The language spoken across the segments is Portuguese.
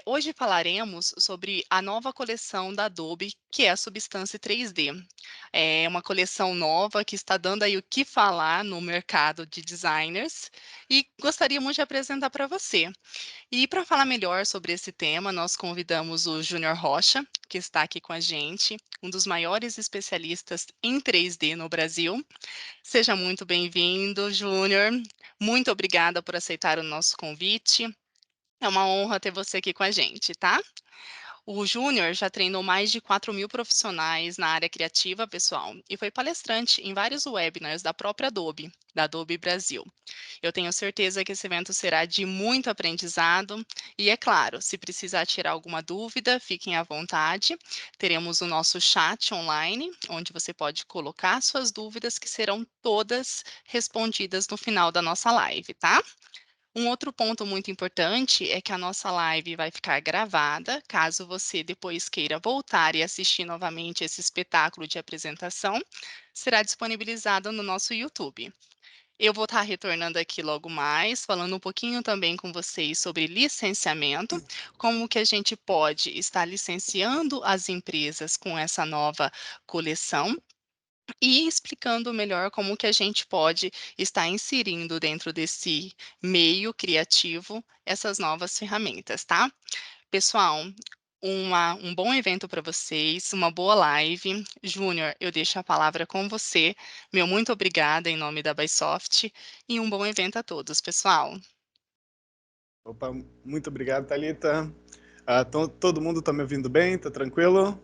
Hoje falaremos sobre a nova coleção da Adobe, que é a Substance 3D. É uma coleção nova que está dando aí o que falar no mercado de designers e gostaríamos de apresentar para você. E para falar melhor sobre esse tema, nós convidamos o Júnior Rocha, que está aqui com a gente, um dos maiores especialistas em 3D no Brasil. Seja muito bem-vindo, Júnior. Muito obrigada por aceitar o nosso convite. É uma honra ter você aqui com a gente, tá? O Júnior já treinou mais de 4.000 profissionais na área criativa, pessoal, e foi palestrante em vários webinars da própria Adobe, da Adobe Brasil. Eu tenho certeza que esse evento será de muito aprendizado e, é claro, se precisar tirar alguma dúvida, fiquem à vontade. Teremos o nosso chat online, onde você pode colocar suas dúvidas, que serão todas respondidas no final da nossa live, tá? Um outro ponto muito importante é que a nossa live vai ficar gravada, caso você depois queira voltar e assistir novamente esse espetáculo de apresentação, será disponibilizado no nosso YouTube. Eu vou estar retornando aqui logo mais, falando um pouquinho também com vocês sobre licenciamento, como que a gente pode estar licenciando as empresas com essa nova coleção e explicando melhor como que a gente pode estar inserindo dentro desse meio criativo essas novas ferramentas, tá? Pessoal, um bom evento para vocês, uma boa live. Júnior, eu deixo a palavra com você. Meu muito obrigada em nome da Bysoft e um bom evento a todos, pessoal. Opa, muito obrigado, Thalita. Todo mundo está me ouvindo bem? Tá tranquilo?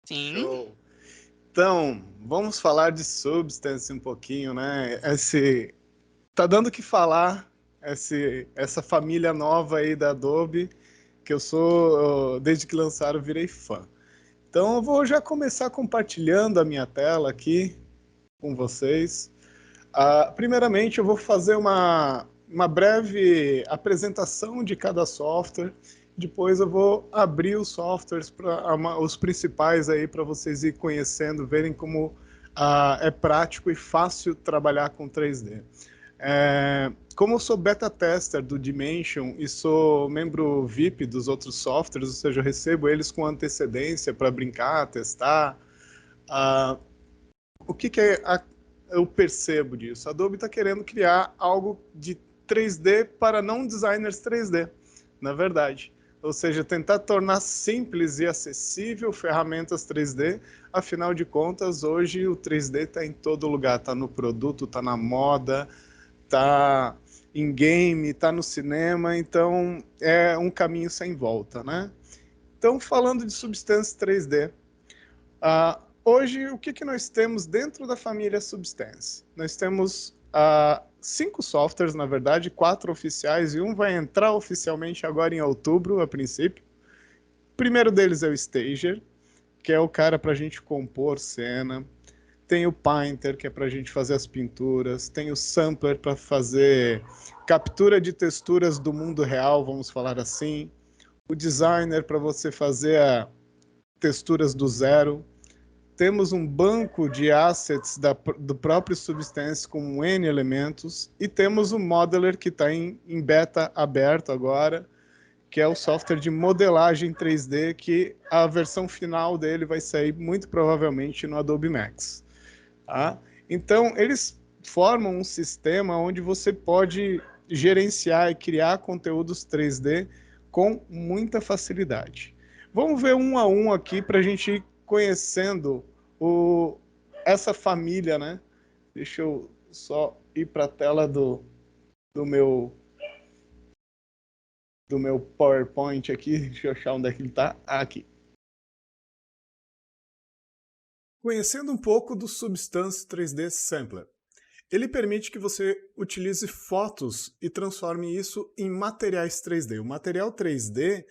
Sim, Show. Então, vamos falar de Substance um pouquinho, né? Tá dando o que falar, essa família nova aí da Adobe, que desde que lançaram, virei fã. Então, eu vou já começar compartilhando a minha tela aqui com vocês. Primeiramente, eu vou fazer uma breve apresentação de cada software. Depois eu vou abrir os softwares, os principais aí, para vocês ir conhecendo, verem como é prático e fácil trabalhar com 3D. Como eu sou beta tester do Dimension e sou membro VIP dos outros softwares, ou seja, eu recebo eles com antecedência para brincar, testar. Ah, o que, que é eu percebo disso? A Adobe está querendo criar algo de 3D para não designers 3D, na verdade. Ou seja, tentar tornar simples e acessível ferramentas 3D. Afinal de contas, hoje o 3D está em todo lugar. Está no produto, está na moda, está em game, está no cinema. Então, é um caminho sem volta, né? Então, falando de Substance 3D, hoje, o que nós temos dentro da família Substance? Nós temos 5 softwares, na verdade, 4 oficiais e um vai entrar oficialmente agora em outubro, a princípio. O primeiro deles é o Stager, que é o cara para a gente compor cena. Tem o Painter, que é para a gente fazer as pinturas. Tem o Sampler para fazer captura de texturas do mundo real, vamos falar assim. O Designer para você fazer texturas do zero. Temos um banco de assets do próprio Substance com N elementos e temos o Modeler que está em beta aberto agora, que é o software de modelagem 3D, que a versão final dele vai sair muito provavelmente no Adobe Max. Tá? Então, eles formam um sistema onde você pode gerenciar e criar conteúdos 3D com muita facilidade. Vamos ver um a um aqui para a gente ir conhecendo essa família, né? Deixa eu só ir para a tela do meu do meu PowerPoint aqui. Deixa eu achar onde é que ele está. Aqui. Conhecendo um pouco do Substance 3D Sampler. Ele permite que você utilize fotos e transforme isso em materiais 3D. O material 3D,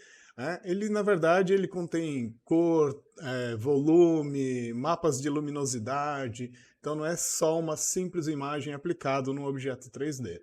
ele na verdade ele contém cor, volume, mapas de luminosidade, então não é só uma simples imagem aplicada num objeto 3D.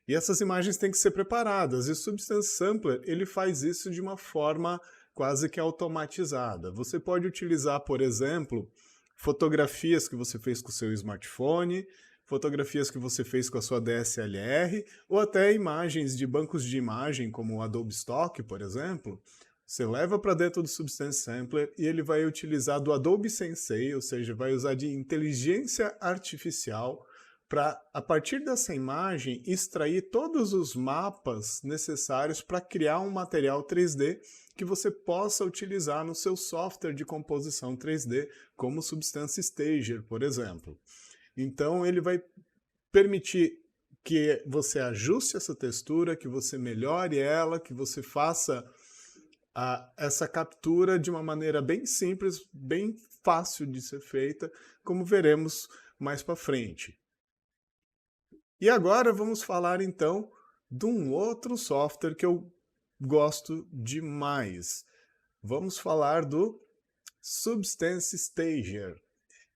E essas imagens têm que ser preparadas, e o Substance Sampler ele faz isso de uma forma quase que automatizada. Você pode utilizar, por exemplo, fotografias que você fez com o seu smartphone, fotografias que você fez com a sua DSLR, ou até imagens de bancos de imagem, como o Adobe Stock, por exemplo. Você leva para dentro do Substance Sampler e ele vai utilizar do Adobe Sensei, ou seja, vai usar de inteligência artificial para, a partir dessa imagem, extrair todos os mapas necessários para criar um material 3D que você possa utilizar no seu software de composição 3D, como o Substance Stager, por exemplo. Então, ele vai permitir que você ajuste essa textura, que você melhore ela, que você faça essa captura de uma maneira bem simples, bem fácil de ser feita, como veremos mais para frente. E agora vamos falar então de um outro software que eu gosto demais. Vamos falar do Substance Stager.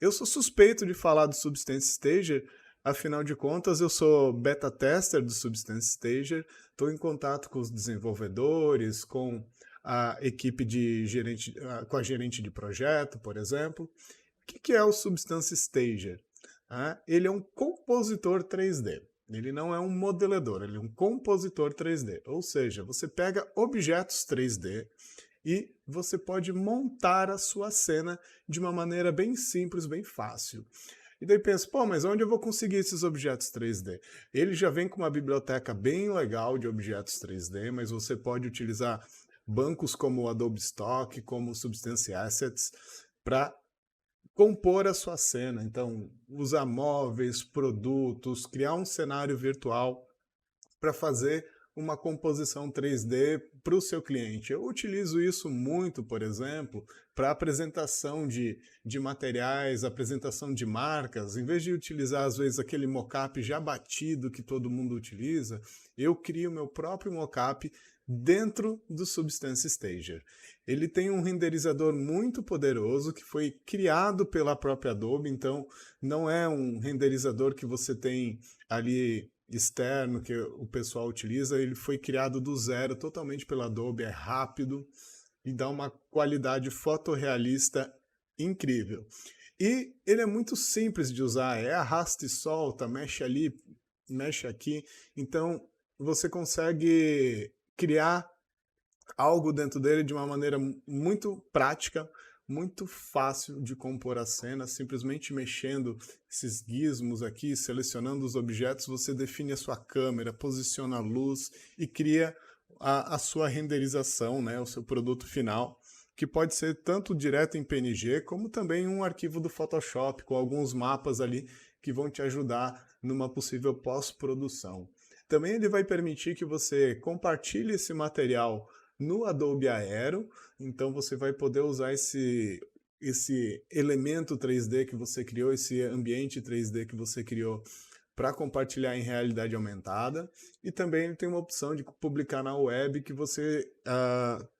Eu sou suspeito de falar do Substance Stager, afinal de contas eu sou beta tester do Substance Stager, estou em contato com os desenvolvedores, com a equipe de gerente, com a gerente de projeto, por exemplo. O que é o Substance Stager? Ele é um compositor 3D. Ele não é um modelador, ele é um compositor 3D. Ou seja, você pega objetos 3D e você pode montar a sua cena de uma maneira bem simples, bem fácil. E daí pensa, pô, mas onde eu vou conseguir esses objetos 3D? Ele já vem com uma biblioteca bem legal de objetos 3D, mas você pode utilizar bancos como o Adobe Stock, como o Substance Assets, para compor a sua cena. Então, usar móveis, produtos, criar um cenário virtual para fazer uma composição 3D para o seu cliente. Eu utilizo isso muito, por exemplo, para apresentação de materiais, apresentação de marcas. Em vez de utilizar, às vezes, aquele mockup já batido que todo mundo utiliza, eu crio meu próprio mockup dentro do Substance Stager. Ele tem um renderizador muito poderoso que foi criado pela própria Adobe, então não é um renderizador que você tem ali externo que o pessoal utiliza, ele foi criado do zero, totalmente pela Adobe, é rápido e dá uma qualidade fotorrealista incrível. E ele é muito simples de usar, é arrasta e solta, mexe ali, mexe aqui, então você consegue criar algo dentro dele de uma maneira muito prática, muito fácil de compor a cena, simplesmente mexendo esses gizmos aqui, selecionando os objetos, você define a sua câmera, posiciona a luz e cria a sua renderização, né, o seu produto final, que pode ser tanto direto em PNG, como também um arquivo do Photoshop, com alguns mapas ali que vão te ajudar numa possível pós-produção. Também ele vai permitir que você compartilhe esse material no Adobe Aero, então você vai poder usar esse elemento 3D que você criou, esse ambiente 3D que você criou para compartilhar em realidade aumentada. E também ele tem uma opção de publicar na web que você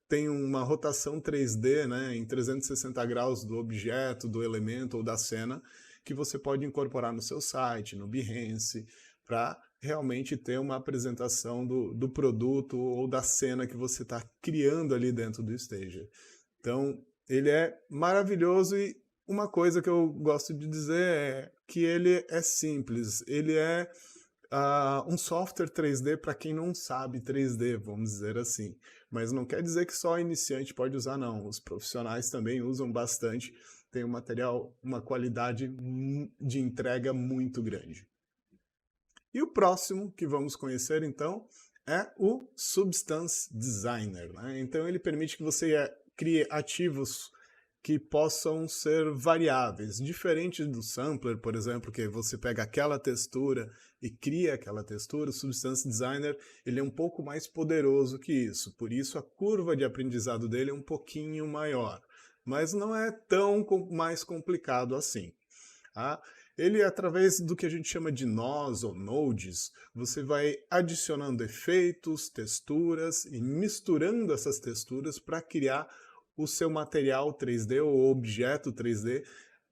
tem uma rotação 3D, né, em 360 graus do objeto, do elemento ou da cena, que você pode incorporar no seu site, no Behance, para realmente ter uma apresentação do produto ou da cena que você está criando ali dentro do Stager. Então, ele é maravilhoso e uma coisa que eu gosto de dizer é que ele é simples, ele é um software 3D para quem não sabe 3D, vamos dizer assim. Mas não quer dizer que só iniciante pode usar, não. Os profissionais também usam bastante, tem um material, uma qualidade de entrega muito grande. E o próximo que vamos conhecer, então, é o Substance Designer. Né? Então, ele permite que você crie ativos que possam ser variáveis, diferente do Sampler, por exemplo, que você pega aquela textura e cria aquela textura. O Substance Designer ele é um pouco mais poderoso que isso, por isso a curva de aprendizado dele é um pouquinho maior, mas não é tão mais complicado assim. Tá? Ele, através do que a gente chama de nós ou nodes, você vai adicionando efeitos, texturas e misturando essas texturas para criar o seu material 3D ou objeto 3D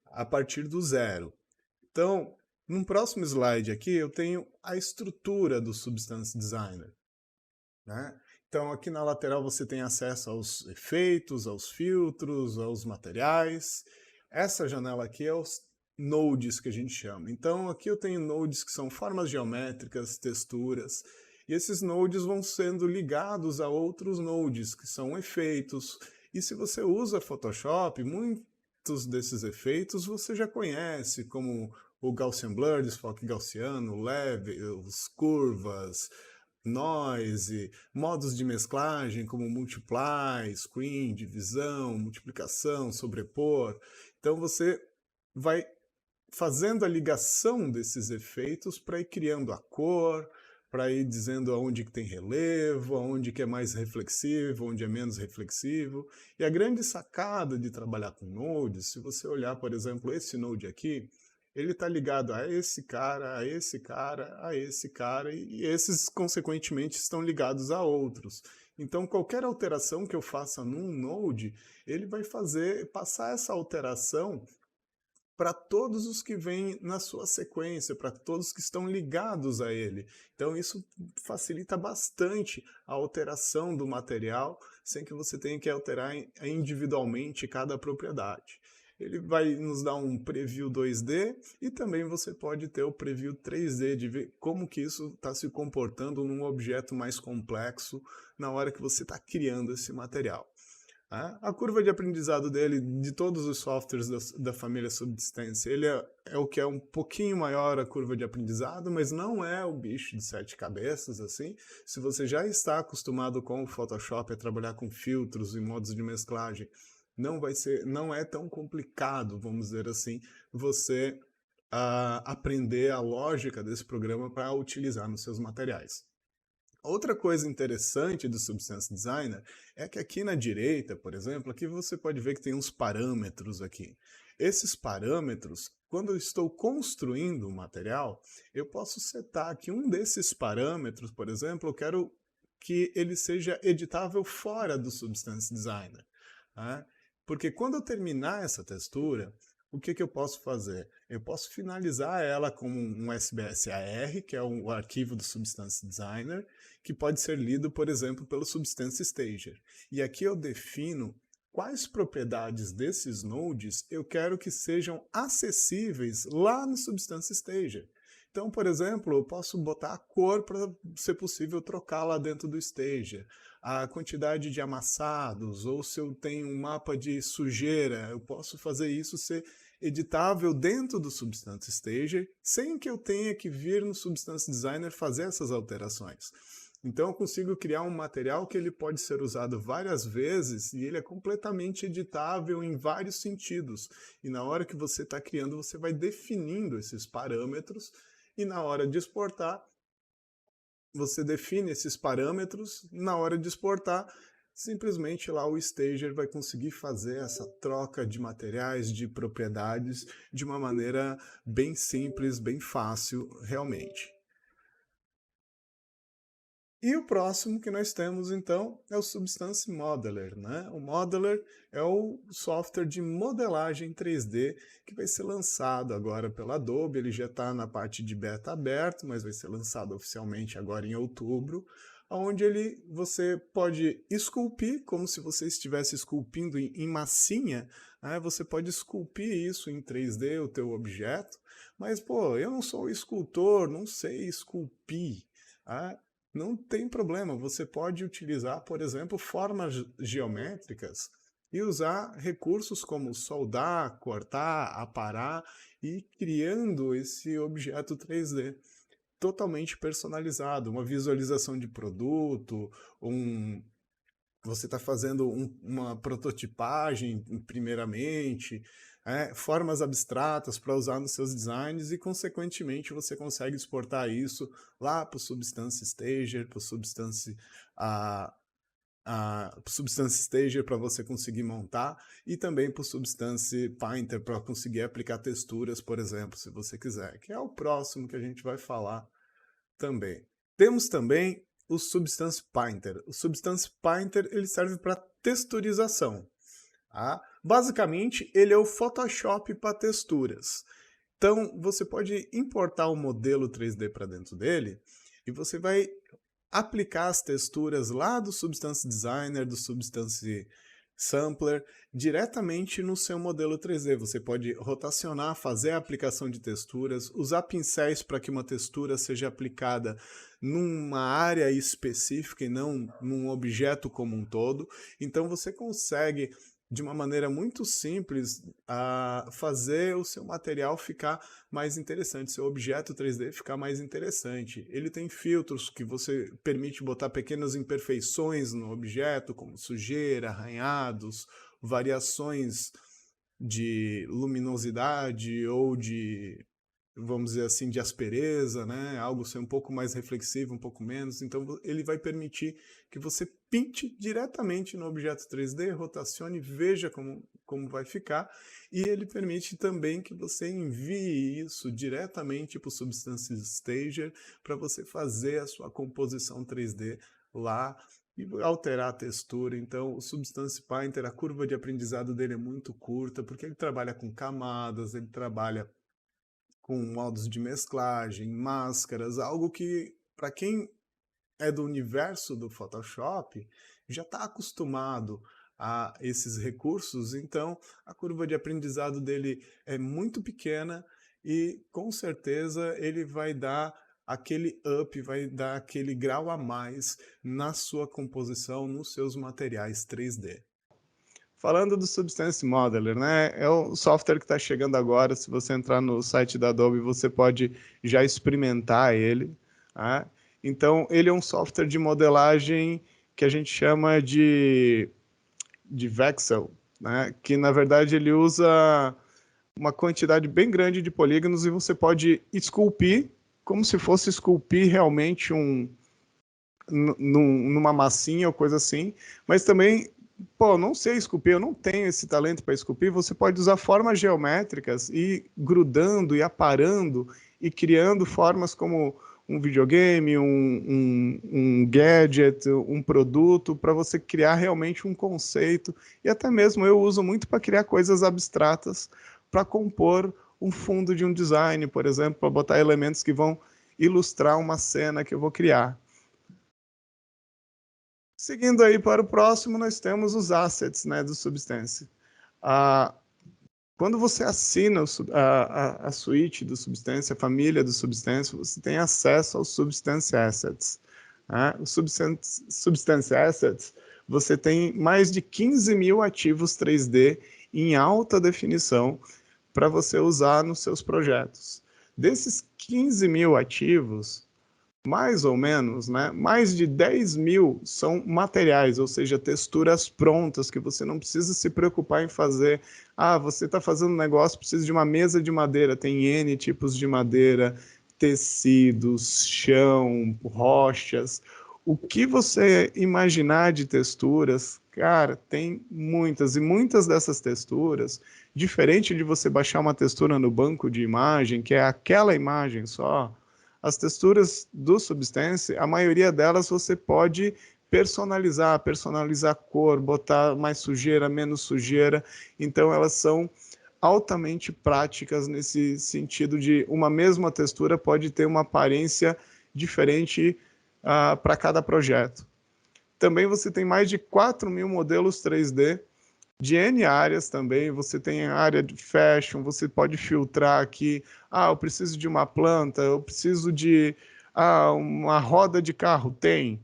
a partir do zero. Então, no próximo slide aqui, eu tenho a estrutura do Substance Designer. Né? Então, aqui na lateral você tem acesso aos efeitos, aos filtros, aos materiais. Essa janela aqui é nodes que a gente chama. Então aqui eu tenho nodes que são formas geométricas, texturas, e esses nodes vão sendo ligados a outros nodes, que são efeitos. E se você usa Photoshop, muitos desses efeitos você já conhece, como o Gaussian Blur, desfoque gaussiano, levels, curvas, noise, modos de mesclagem como multiply, screen, divisão, multiplicação, sobrepor. Então você vai fazendo a ligação desses efeitos para ir criando a cor, para ir dizendo aonde que tem relevo, aonde que é mais reflexivo, onde é menos reflexivo. E a grande sacada de trabalhar com nodes, se você olhar, por exemplo, esse node aqui, ele está ligado a esse cara, a esse cara, a esse cara, e esses, consequentemente, estão ligados a outros. Então, qualquer alteração que eu faça num node, ele vai passar essa alteração para todos os que vêm na sua sequência, para todos que estão ligados a ele. Então isso facilita bastante a alteração do material, sem que você tenha que alterar individualmente cada propriedade. Ele vai nos dar um preview 2D e também você pode ter o preview 3D, de ver como que isso está se comportando num objeto mais complexo na hora que você está criando esse material. A curva de aprendizado dele, de todos os softwares da família Substance, ele é o que é um pouquinho maior a curva de aprendizado, mas não é o bicho de 7 cabeças, assim. Se você já está acostumado com o Photoshop a trabalhar com filtros e modos de mesclagem, não é tão complicado, vamos dizer assim, você aprender a lógica desse programa para utilizar nos seus materiais. Outra coisa interessante do Substance Designer é que aqui na direita, por exemplo, aqui você pode ver que tem uns parâmetros aqui. Esses parâmetros, quando eu estou construindo o material, eu posso setar aqui um desses parâmetros, por exemplo, eu quero que ele seja editável fora do Substance Designer. Tá? Porque quando eu terminar essa textura, o que eu posso fazer? Eu posso finalizar ela com um SBSAR, que é o arquivo do Substance Designer, que pode ser lido, por exemplo, pelo Substance Stager. E aqui eu defino quais propriedades desses nodes eu quero que sejam acessíveis lá no Substance Stager. Então, por exemplo, eu posso botar a cor para ser possível trocar lá dentro do Stager, a quantidade de amassados, ou se eu tenho um mapa de sujeira, eu posso fazer isso ser editável dentro do Substance Stager, sem que eu tenha que vir no Substance Designer fazer essas alterações. Então eu consigo criar um material que ele pode ser usado várias vezes e ele é completamente editável em vários sentidos. E na hora que você está criando, você vai definindo esses parâmetros e na hora de exportar, você define esses parâmetros, na hora de exportar, simplesmente lá o Stager vai conseguir fazer essa troca de materiais, de propriedades, de uma maneira bem simples, bem fácil, realmente. E o próximo que nós temos, então, é o Substance Modeler, né? O Modeler é o software de modelagem 3D que vai ser lançado agora pela Adobe. Ele já está na parte de beta aberto, mas vai ser lançado oficialmente agora em outubro, onde você pode esculpir, como se você estivesse esculpindo em massinha, né? Você pode esculpir isso em 3D, o teu objeto, mas, pô, eu não sou escultor, não sei esculpir, né? Não tem problema, você pode utilizar, por exemplo, formas geométricas e usar recursos como soldar, cortar, aparar e criando esse objeto 3D totalmente personalizado, uma visualização de produto, você está fazendo uma prototipagem primeiramente, formas abstratas para usar nos seus designs e, consequentemente, você consegue exportar isso lá para o Substance Stager, para o Substance Stager para você conseguir montar e também para o Substance Painter para conseguir aplicar texturas, por exemplo, se você quiser, que é o próximo que a gente vai falar também. Temos também o Substance Painter. O Substance Painter ele serve para texturização. Tá? Basicamente, ele é o Photoshop para texturas. Então, você pode importar o modelo 3D para dentro dele e você vai aplicar as texturas lá do Substance Designer, do Substance sampler diretamente no seu modelo 3D. Você pode rotacionar, fazer a aplicação de texturas, usar pincéis para que uma textura seja aplicada numa área específica e não num objeto como um todo. Então você consegue, de uma maneira muito simples, fazer o seu material ficar mais interessante, seu objeto 3D ficar mais interessante. Ele tem filtros que você permite botar pequenas imperfeições no objeto, como sujeira, arranhados, variações de luminosidade ou de, vamos dizer assim, de aspereza, né? Algo ser um pouco mais reflexivo, um pouco menos. Então ele vai permitir que você pinte diretamente no objeto 3D, rotacione, veja como vai ficar, e ele permite também que você envie isso diretamente para o Substance Stager para você fazer a sua composição 3D lá e alterar a textura. Então o Substance Painter, a curva de aprendizado dele é muito curta, porque ele trabalha com camadas, ele trabalha com modos de mesclagem, máscaras, algo que, para quem é do universo do Photoshop, já está acostumado a esses recursos, então a curva de aprendizado dele é muito pequena e, com certeza, ele vai dar aquele up, vai dar aquele grau a mais na sua composição, nos seus materiais 3D. Falando do Substance Modeler, né? É o software que está chegando agora. Se você entrar no site da Adobe, você pode já experimentar ele. Tá? Então, ele é um software de modelagem que a gente chama de Vexel, né? Que, na verdade, ele usa uma quantidade bem grande de polígonos e você pode esculpir como se fosse esculpir realmente numa massinha ou coisa assim, mas também, pô, não sei esculpir, eu não tenho esse talento para esculpir, você pode usar formas geométricas e grudando e aparando e criando formas como um videogame, um gadget, um produto, para você criar realmente um conceito. E até mesmo eu uso muito para criar coisas abstratas, para compor um fundo de um design, por exemplo, para botar elementos que vão ilustrar uma cena que eu vou criar. Seguindo aí para o próximo, nós temos os assets, né, do Substance. Ah, quando você assina a suíte do Substance, a família do Substance, você tem acesso aos Substance Assets. Né? Os Substance Assets, você tem mais de 15 mil ativos 3D em alta definição para você usar nos seus projetos. Desses 15 mil ativos, mais ou menos, né? Mais de 10 mil são materiais, ou seja, texturas prontas, que você não precisa se preocupar em fazer. Ah, você está fazendo um negócio, precisa de uma mesa de madeira, tem N tipos de madeira, tecidos, chão, rochas. O que você imaginar de texturas, cara, tem muitas, e muitas dessas texturas, diferente de você baixar uma textura no banco de imagem, que é aquela imagem só, as texturas do Substance, a maioria delas você pode personalizar a cor, botar mais sujeira, menos sujeira. Então elas são altamente práticas nesse sentido de uma mesma textura pode ter uma aparência diferente para cada projeto. Também você tem mais de 4 mil modelos 3D de N áreas também, você tem a área de fashion, você pode filtrar aqui, eu preciso de uma planta, eu preciso de uma roda de carro, tem.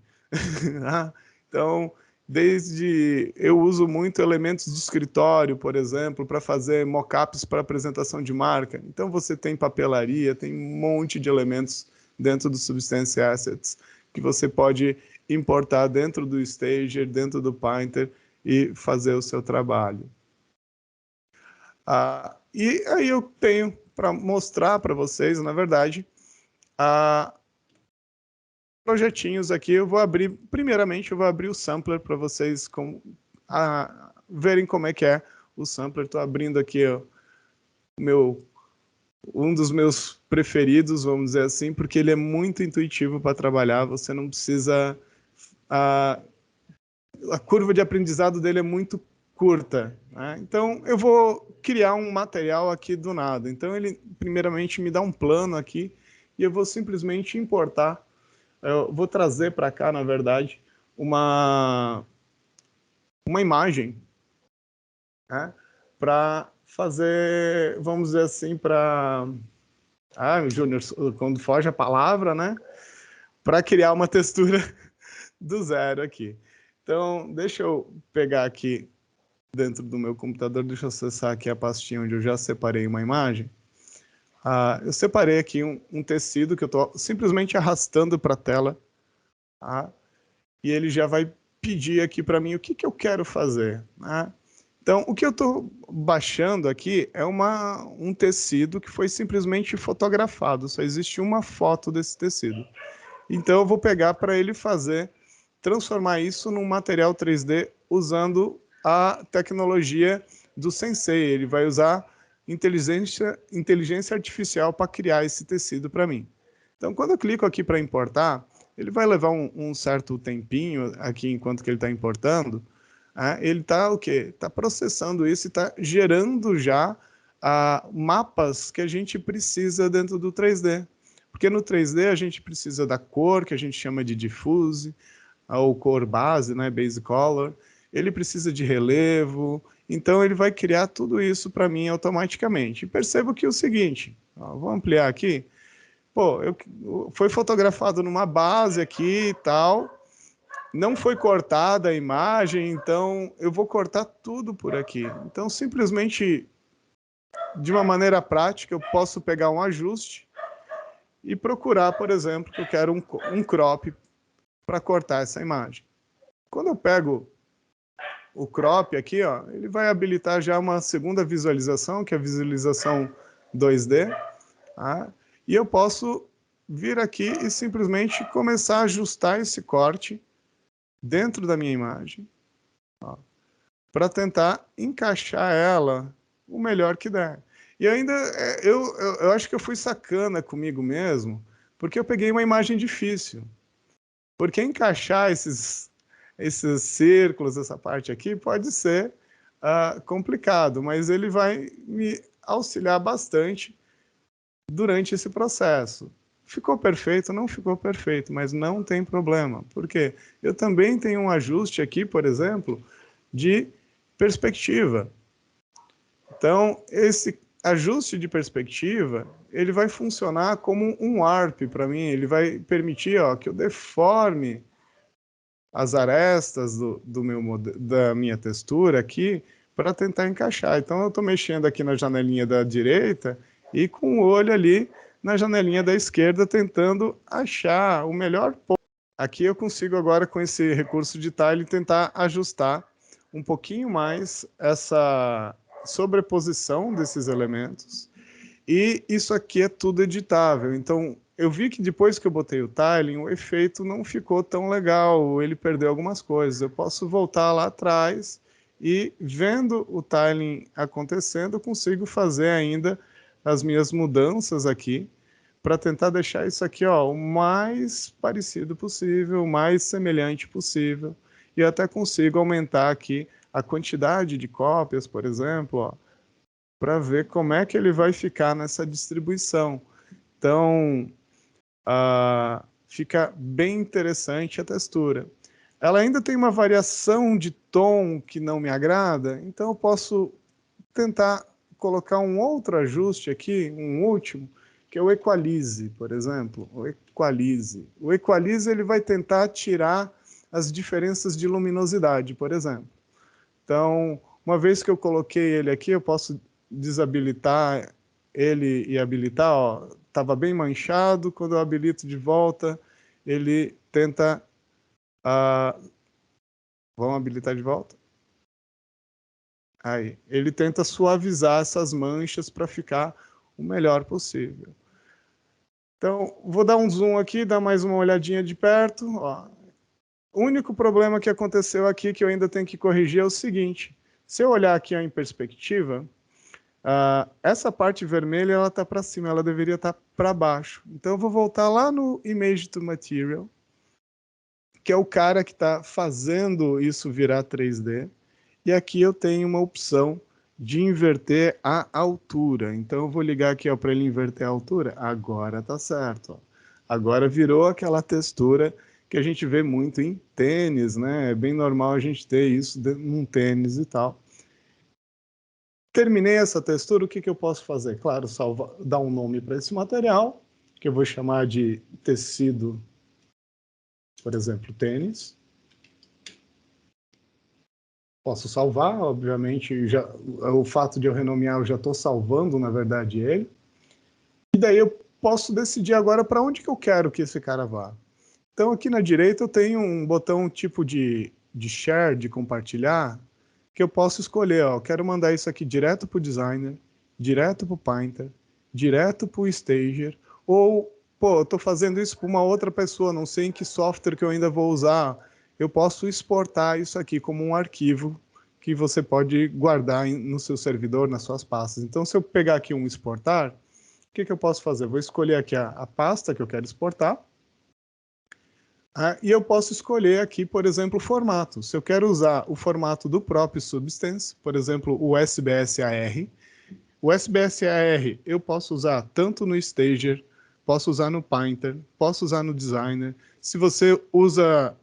Então, desde eu uso muito elementos de escritório, por exemplo, para fazer mockups para apresentação de marca. Então você tem papelaria, tem um monte de elementos dentro do Substance Assets que você pode importar dentro do Stager, dentro do Painter, e fazer o seu trabalho. E aí eu tenho para mostrar para vocês, na verdade, projetinhos aqui. Eu vou abrir, primeiramente, eu vou abrir o sampler para vocês verem como é que é o sampler. Estou abrindo aqui um dos meus preferidos, vamos dizer assim, porque ele é muito intuitivo para trabalhar. Você não precisa... a curva de aprendizado dele é muito curta, né? Então eu vou criar um material aqui do nada. Então ele primeiramente me dá um plano aqui e eu vou simplesmente importar. Eu vou trazer para cá, na verdade, uma imagem né? Para fazer, vamos dizer assim, para... Júnior, quando foge a palavra, né? Para criar uma textura do zero aqui. Então, deixa eu pegar aqui dentro do meu computador, deixa eu acessar aqui a pastinha onde eu já separei uma imagem. Eu separei aqui um tecido que eu estou simplesmente arrastando para a tela, tá? E ele já vai pedir aqui para mim o que eu quero fazer, né? Então, o que eu estou baixando aqui é um tecido que foi simplesmente fotografado, só existe uma foto desse tecido. Então, eu vou pegar para ele transformar isso num material 3D usando a tecnologia do Sensei. Ele vai usar inteligência artificial para criar esse tecido para mim. Então, quando eu clico aqui para importar, ele vai levar um certo tempinho aqui enquanto que ele está importando. Ele está o quê? Está processando isso e está gerando já mapas que a gente precisa dentro do 3D. Porque no 3D a gente precisa da cor, que a gente chama de diffuse, ou cor base, né, base color. Ele precisa de relevo, então ele vai criar tudo isso para mim automaticamente. E percebo que é o seguinte, vou ampliar aqui. Pô, foi fotografado numa base aqui e tal, não foi cortada a imagem, então eu vou cortar tudo por aqui. Então, simplesmente, de uma maneira prática, eu posso pegar um ajuste e procurar, por exemplo, que eu quero um crop para cortar essa imagem. Quando eu pego o crop aqui, ó, ele vai habilitar já uma segunda visualização, que é a visualização 2D, tá? E eu posso vir aqui e simplesmente começar a ajustar esse corte dentro da minha imagem, para tentar encaixar ela o melhor que der. E ainda, eu acho que eu fui sacana comigo mesmo, porque eu peguei uma imagem difícil. Porque encaixar esses círculos, essa parte aqui, pode ser complicado, mas ele vai me auxiliar bastante durante esse processo. Ficou perfeito? Não ficou perfeito, mas não tem problema. Por quê? Eu também tenho um ajuste aqui, por exemplo, de perspectiva. Então, esse ajuste de perspectiva, ele vai funcionar como um warp para mim, ele vai permitir que eu deforme as arestas da minha textura aqui para tentar encaixar. Então, eu estou mexendo aqui na janelinha da direita e com o olho ali na janelinha da esquerda, tentando achar o melhor ponto. Aqui eu consigo agora, com esse recurso de tile, tentar ajustar um pouquinho mais essa sobreposição desses elementos. E isso aqui é tudo editável. Então, eu vi que depois que eu botei o tiling, o efeito não ficou tão legal, ele perdeu algumas coisas. Eu posso voltar lá atrás e, vendo o tiling acontecendo, eu consigo fazer ainda as minhas mudanças aqui para tentar deixar isso aqui o mais parecido possível, o mais semelhante possível. E eu até consigo aumentar aqui a quantidade de cópias, por exemplo, para ver como é que ele vai ficar nessa distribuição. Então, fica bem interessante a textura. Ela ainda tem uma variação de tom que não me agrada, então eu posso tentar colocar um outro ajuste aqui, um último, que é o equalize, por exemplo. O equalize. O equalize ele vai tentar tirar as diferenças de luminosidade, por exemplo. Então, uma vez que eu coloquei ele aqui, eu posso desabilitar ele e habilitar, ó, estava bem manchado, quando eu habilito de volta, ele tenta, vamos habilitar de volta? Aí, ele tenta suavizar essas manchas para ficar o melhor possível. Então, vou dar um zoom aqui, dar mais uma olhadinha de perto, ó. O único problema que aconteceu aqui que eu ainda tenho que corrigir é o seguinte, se eu olhar aqui em perspectiva, essa parte vermelha ela está para cima, ela deveria estar para baixo. Então eu vou voltar lá no Image to Material, que é o cara que está fazendo isso virar 3D. E aqui eu tenho uma opção de inverter a altura. Então eu vou ligar aqui para ele inverter a altura. Agora tá certo. Ó. Agora virou aquela textura que a gente vê muito em tênis, né? É bem normal a gente ter isso num tênis e tal. terminei essa textura, o que eu posso fazer? Claro, dar um nome para esse material, que eu vou chamar de tecido, por exemplo, tênis. Posso salvar, obviamente, o fato de eu renomear, eu já estou salvando, na verdade, ele. E daí eu posso decidir agora para onde que eu quero que esse cara vá. Então, aqui na direita eu tenho um botão tipo de share, de compartilhar, que eu posso escolher, ó, quero mandar isso aqui direto para o designer, direto para o painter, direto para o stager, ou, pô, eu estou fazendo isso para uma outra pessoa, não sei em que software que eu ainda vou usar, eu posso exportar isso aqui como um arquivo que você pode guardar no seu servidor, nas suas pastas. Então, se eu pegar aqui um exportar, o que eu posso fazer? Vou escolher aqui a pasta que eu quero exportar, e eu posso escolher aqui, por exemplo, o formato. Se eu quero usar o formato do próprio Substance, por exemplo, o SBSAR. O SBSAR eu posso usar tanto no Stager, posso usar no Painter, posso usar no Designer. Se você usa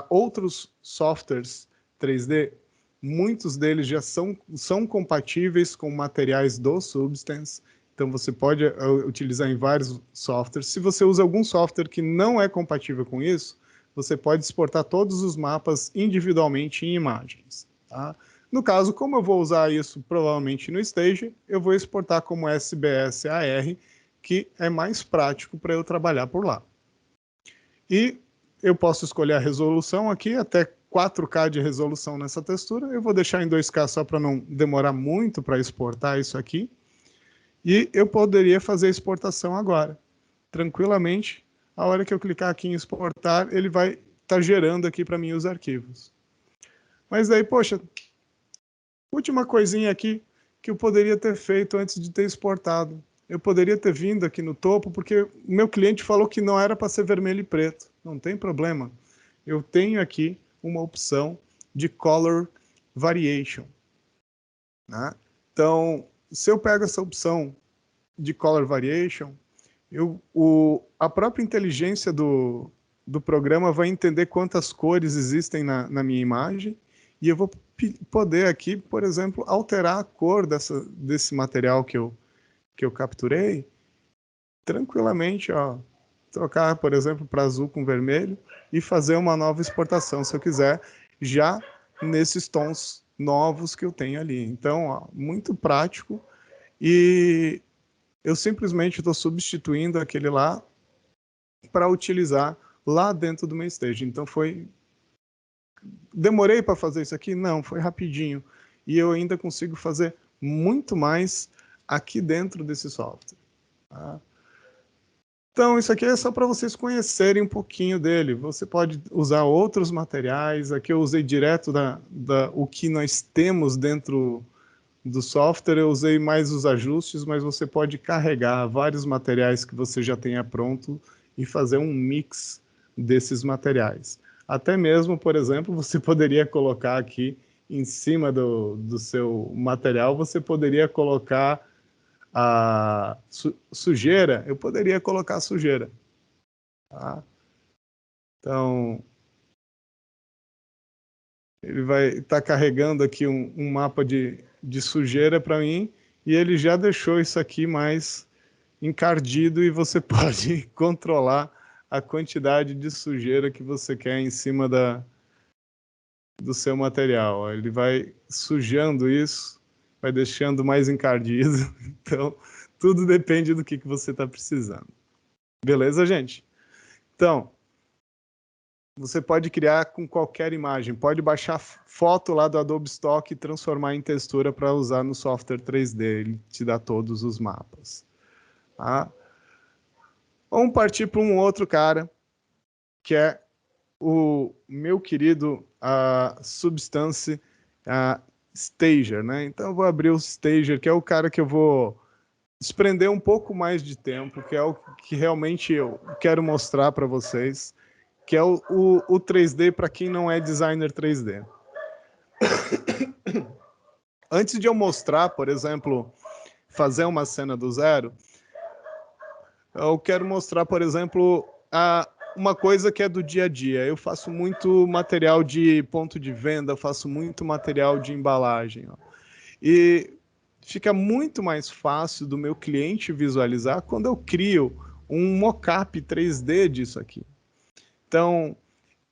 outros softwares 3D, muitos deles já são compatíveis com materiais do Substance. Então você pode utilizar em vários softwares. Se você usa algum software que não é compatível com isso, você pode exportar todos os mapas individualmente em imagens. Tá? No caso, como eu vou usar isso provavelmente no Stage, eu vou exportar como SBSAR, que é mais prático para eu trabalhar por lá. E eu posso escolher a resolução aqui, até 4K de resolução nessa textura. Eu vou deixar em 2K só para não demorar muito para exportar isso aqui. E eu poderia fazer a exportação agora, tranquilamente. A hora que eu clicar aqui em exportar, ele vai estar gerando aqui para mim os arquivos. Mas aí, poxa, última coisinha aqui que eu poderia ter feito antes de ter exportado. Eu poderia ter vindo aqui no topo, porque o meu cliente falou que não era para ser vermelho e preto. Não tem problema. Eu tenho aqui uma opção de Color Variation. Né? Então, se eu pego essa opção de Color Variation, a própria inteligência do programa vai entender quantas cores existem na minha imagem e eu vou poder aqui, por exemplo, alterar a cor desse material que eu capturei tranquilamente, ó, trocar, por exemplo, para azul com vermelho e fazer uma nova exportação, se eu quiser, já nesses tons novos que eu tenho ali. Então, ó, muito prático e eu simplesmente estou substituindo aquele lá para utilizar lá dentro do meu stage. Então demorei para fazer isso aqui? Não, foi rapidinho. E eu ainda consigo fazer muito mais aqui dentro desse software. Tá? Então, isso aqui é só para vocês conhecerem um pouquinho dele. Você pode usar outros materiais. Aqui eu usei direto o que nós temos dentro do software. Eu usei mais os ajustes, mas você pode carregar vários materiais que você já tenha pronto e fazer um mix desses materiais. Até mesmo, por exemplo, você poderia colocar aqui em cima do seu material, você poderia colocar a sujeira, eu poderia colocar sujeira. Tá? Então, ele vai estar carregando aqui um mapa de sujeira para mim e ele já deixou isso aqui mais encardido e você pode controlar a quantidade de sujeira que você quer em cima do seu material. Ele vai sujando isso, vai deixando mais encardido. Então, tudo depende do que você está precisando. Beleza, gente? Então, você pode criar com qualquer imagem. Pode baixar foto lá do Adobe Stock e transformar em textura para usar no software 3D. Ele te dá todos os mapas. Tá? Vamos partir para um outro cara, que é o meu querido Substance Stager. Né? Então, eu vou abrir o Stager, que é o cara que eu vou desprender um pouco mais de tempo, que é o que realmente eu quero mostrar para vocês, que é o 3D para quem não é designer 3D. Antes de eu mostrar, por exemplo, fazer uma cena do zero, eu quero mostrar, por exemplo, uma coisa que é do dia a dia. Eu faço muito material de ponto de venda, faço muito material de embalagem. Ó. E fica muito mais fácil do meu cliente visualizar quando eu crio um mockup 3D disso aqui. Então,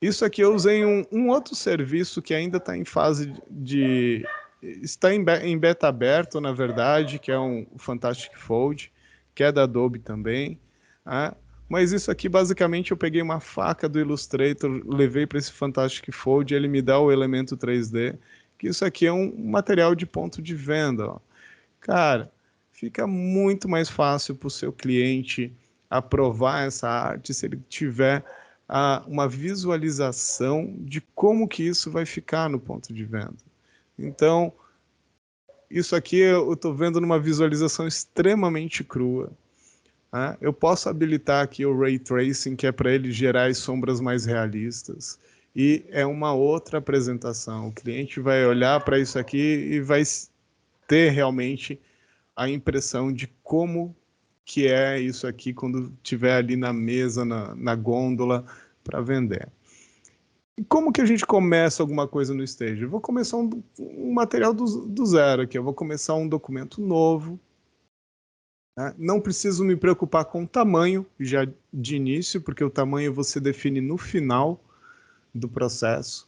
isso aqui eu usei um outro serviço que ainda está em fase de... Está em beta aberto, na verdade, que é o Fantastic Fold, que é da Adobe também. Tá? Mas isso aqui, basicamente, eu peguei uma faca do Illustrator, levei para esse Fantastic Fold, ele me dá o elemento 3D, que isso aqui é um material de ponto de venda. Ó. Cara, fica muito mais fácil para o seu cliente aprovar essa arte se ele tiver uma visualização de como que isso vai ficar no ponto de venda. Então, isso aqui eu estou vendo numa visualização extremamente crua. Né? Eu posso habilitar aqui o Ray Tracing, que é para ele gerar as sombras mais realistas. E é uma outra apresentação. O cliente vai olhar para isso aqui e vai ter realmente a impressão de como que é isso aqui quando estiver ali na mesa, na gôndola, para vender. E como que a gente começa alguma coisa no Stage? Eu vou começar um material do zero aqui, eu vou começar um documento novo, né? Não preciso me preocupar com o tamanho já de início, porque o tamanho você define no final do processo.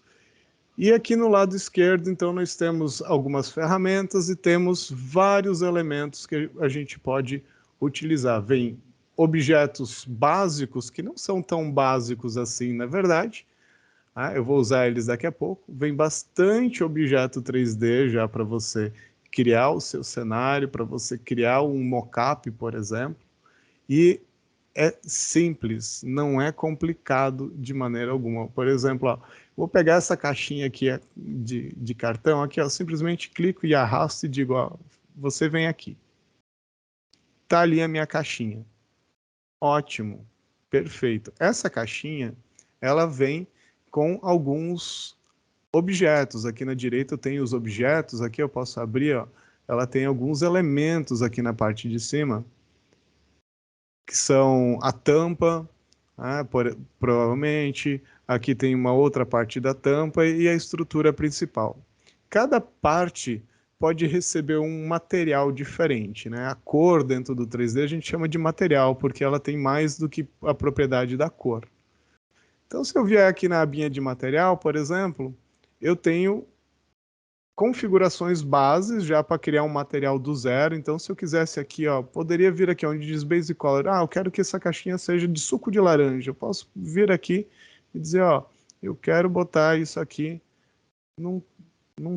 E aqui no lado esquerdo, então, nós temos algumas ferramentas e temos vários elementos que a gente pode utilizar. Vem objetos básicos, que não são tão básicos assim, na verdade. Eu vou usar eles daqui a pouco. Vem bastante objeto 3D já para você criar o seu cenário, para você criar um mockup, por exemplo. E é simples, não é complicado de maneira alguma. Por exemplo, ó, vou pegar essa caixinha aqui de cartão, aqui, ó, simplesmente clico e arrasto e digo, ó, você vem aqui. Tá ali a minha caixinha. Ótimo, perfeito. Essa caixinha, ela vem com alguns objetos. Aqui na direita eu tenho os objetos, aqui eu posso abrir, ó, ela tem alguns elementos aqui na parte de cima, que são a tampa, né, provavelmente, aqui tem uma outra parte da tampa e a estrutura principal. Cada parte pode receber um material diferente, né? A cor dentro do 3D a gente chama de material, porque ela tem mais do que a propriedade da cor. Então, se eu vier aqui na abinha de material, por exemplo, eu tenho configurações bases já para criar um material do zero. Então, se eu quisesse aqui, ó, poderia vir aqui onde diz Basic Color. Eu quero que essa caixinha seja de suco de laranja. Eu posso vir aqui e dizer, ó, eu quero botar isso aqui num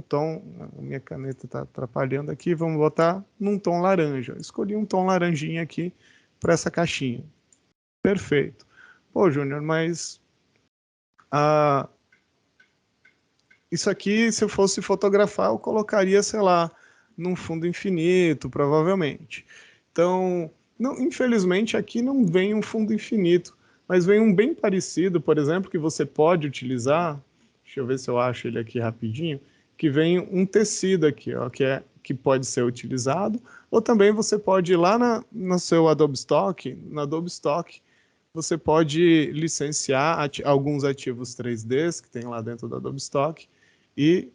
tom. A minha caneta está atrapalhando aqui. Vamos botar num tom laranja. Eu escolhi um tom laranjinha aqui para essa caixinha. Perfeito. Pô, Júnior, mas isso aqui, se eu fosse fotografar, eu colocaria, sei lá, num fundo infinito, provavelmente. Então, não, infelizmente, aqui não vem um fundo infinito, mas vem um bem parecido, por exemplo, que você pode utilizar. Deixa eu ver se eu acho ele aqui rapidinho. Que vem um tecido aqui, ó, que pode ser utilizado. Ou também você pode ir lá no seu Adobe Stock, no Adobe Stock, você pode licenciar alguns ativos 3Ds que tem lá dentro do Adobe Stock e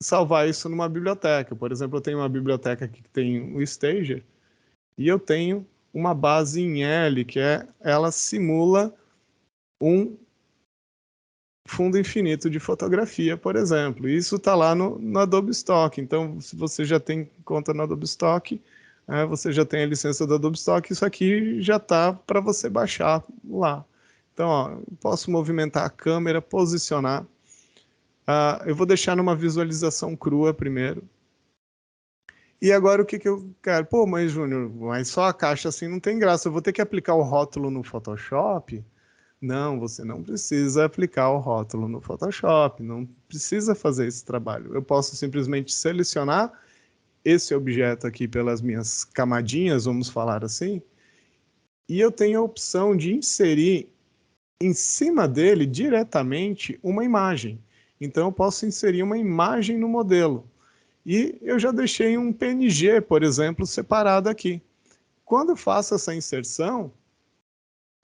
salvar isso numa biblioteca. Por exemplo, eu tenho uma biblioteca aqui que tem o Stager e eu tenho uma base em L, que ela simula um fundo infinito de fotografia, por exemplo. E isso está lá no Adobe Stock. Então, se você já tem conta no Adobe Stock, você já tem a licença do Adobe Stock, isso aqui já está para você baixar lá. Então, ó, eu posso movimentar a câmera, posicionar. Eu vou deixar numa visualização crua primeiro. E agora o que eu quero? Pô, mas Júnior, mas só a caixa assim não tem graça. Eu vou ter que aplicar o rótulo no Photoshop? Não, você não precisa aplicar o rótulo no Photoshop. Não precisa fazer esse trabalho. Eu posso simplesmente selecionar esse objeto aqui pelas minhas camadinhas, vamos falar assim, e eu tenho a opção de inserir em cima dele diretamente uma imagem. Então eu posso inserir uma imagem no modelo. E eu já deixei um PNG, por exemplo, separado aqui. Quando eu faço essa inserção,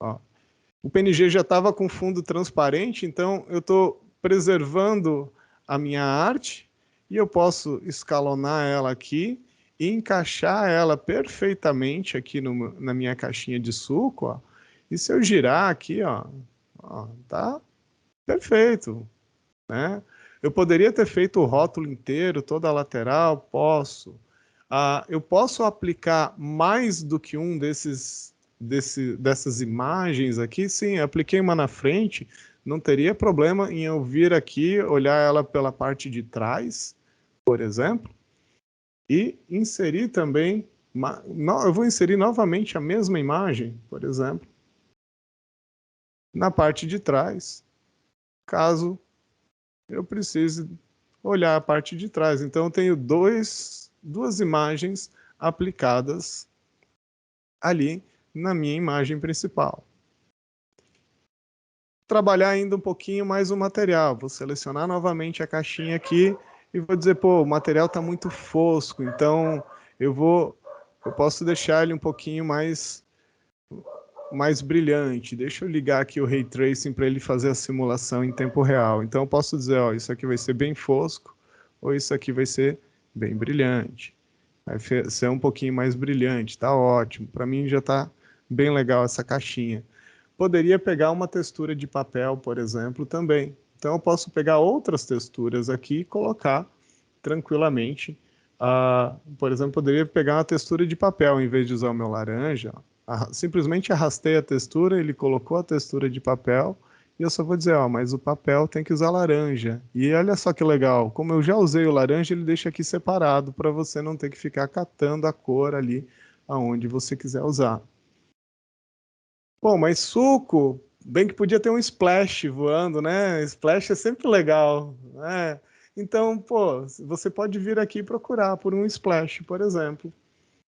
ó, o PNG já estava com fundo transparente, então eu estou preservando a minha arte e eu posso escalonar ela aqui e encaixar ela perfeitamente aqui na minha caixinha de suco, ó. E se eu girar aqui, ó, tá perfeito, né? Eu poderia ter feito o rótulo inteiro, toda a lateral, posso. Eu posso aplicar mais do que um dessas imagens aqui? Sim, apliquei uma na frente, não teria problema em eu vir aqui, olhar ela pela parte de trás, por exemplo, e inserir também, eu vou inserir novamente a mesma imagem, por exemplo, na parte de trás, caso eu precise olhar a parte de trás. Então, eu tenho duas imagens aplicadas ali na minha imagem principal. Trabalhar ainda um pouquinho mais o material. Vou selecionar novamente a caixinha aqui e vou dizer, pô, o material está muito fosco, então eu posso deixar ele um pouquinho mais brilhante. Deixa eu ligar aqui o Ray Tracing para ele fazer a simulação em tempo real. Então eu posso dizer, ó, isso aqui vai ser bem fosco ou isso aqui vai ser bem brilhante. Vai ser um pouquinho mais brilhante, tá ótimo. Para mim já está bem legal essa caixinha. Poderia pegar uma textura de papel, por exemplo, também. Então eu posso pegar outras texturas aqui e colocar tranquilamente. Por exemplo, poderia pegar uma textura de papel em vez de usar o meu laranja. Simplesmente arrastei a textura, ele colocou a textura de papel e eu só vou dizer, ó, mas o papel tem que usar laranja. E olha só que legal, como eu já usei o laranja, ele deixa aqui separado para você não ter que ficar catando a cor ali aonde você quiser usar. Bom, mas suco, bem que podia ter um splash voando, né? Splash é sempre legal, né? Então, pô, você pode vir aqui procurar por um splash, por exemplo.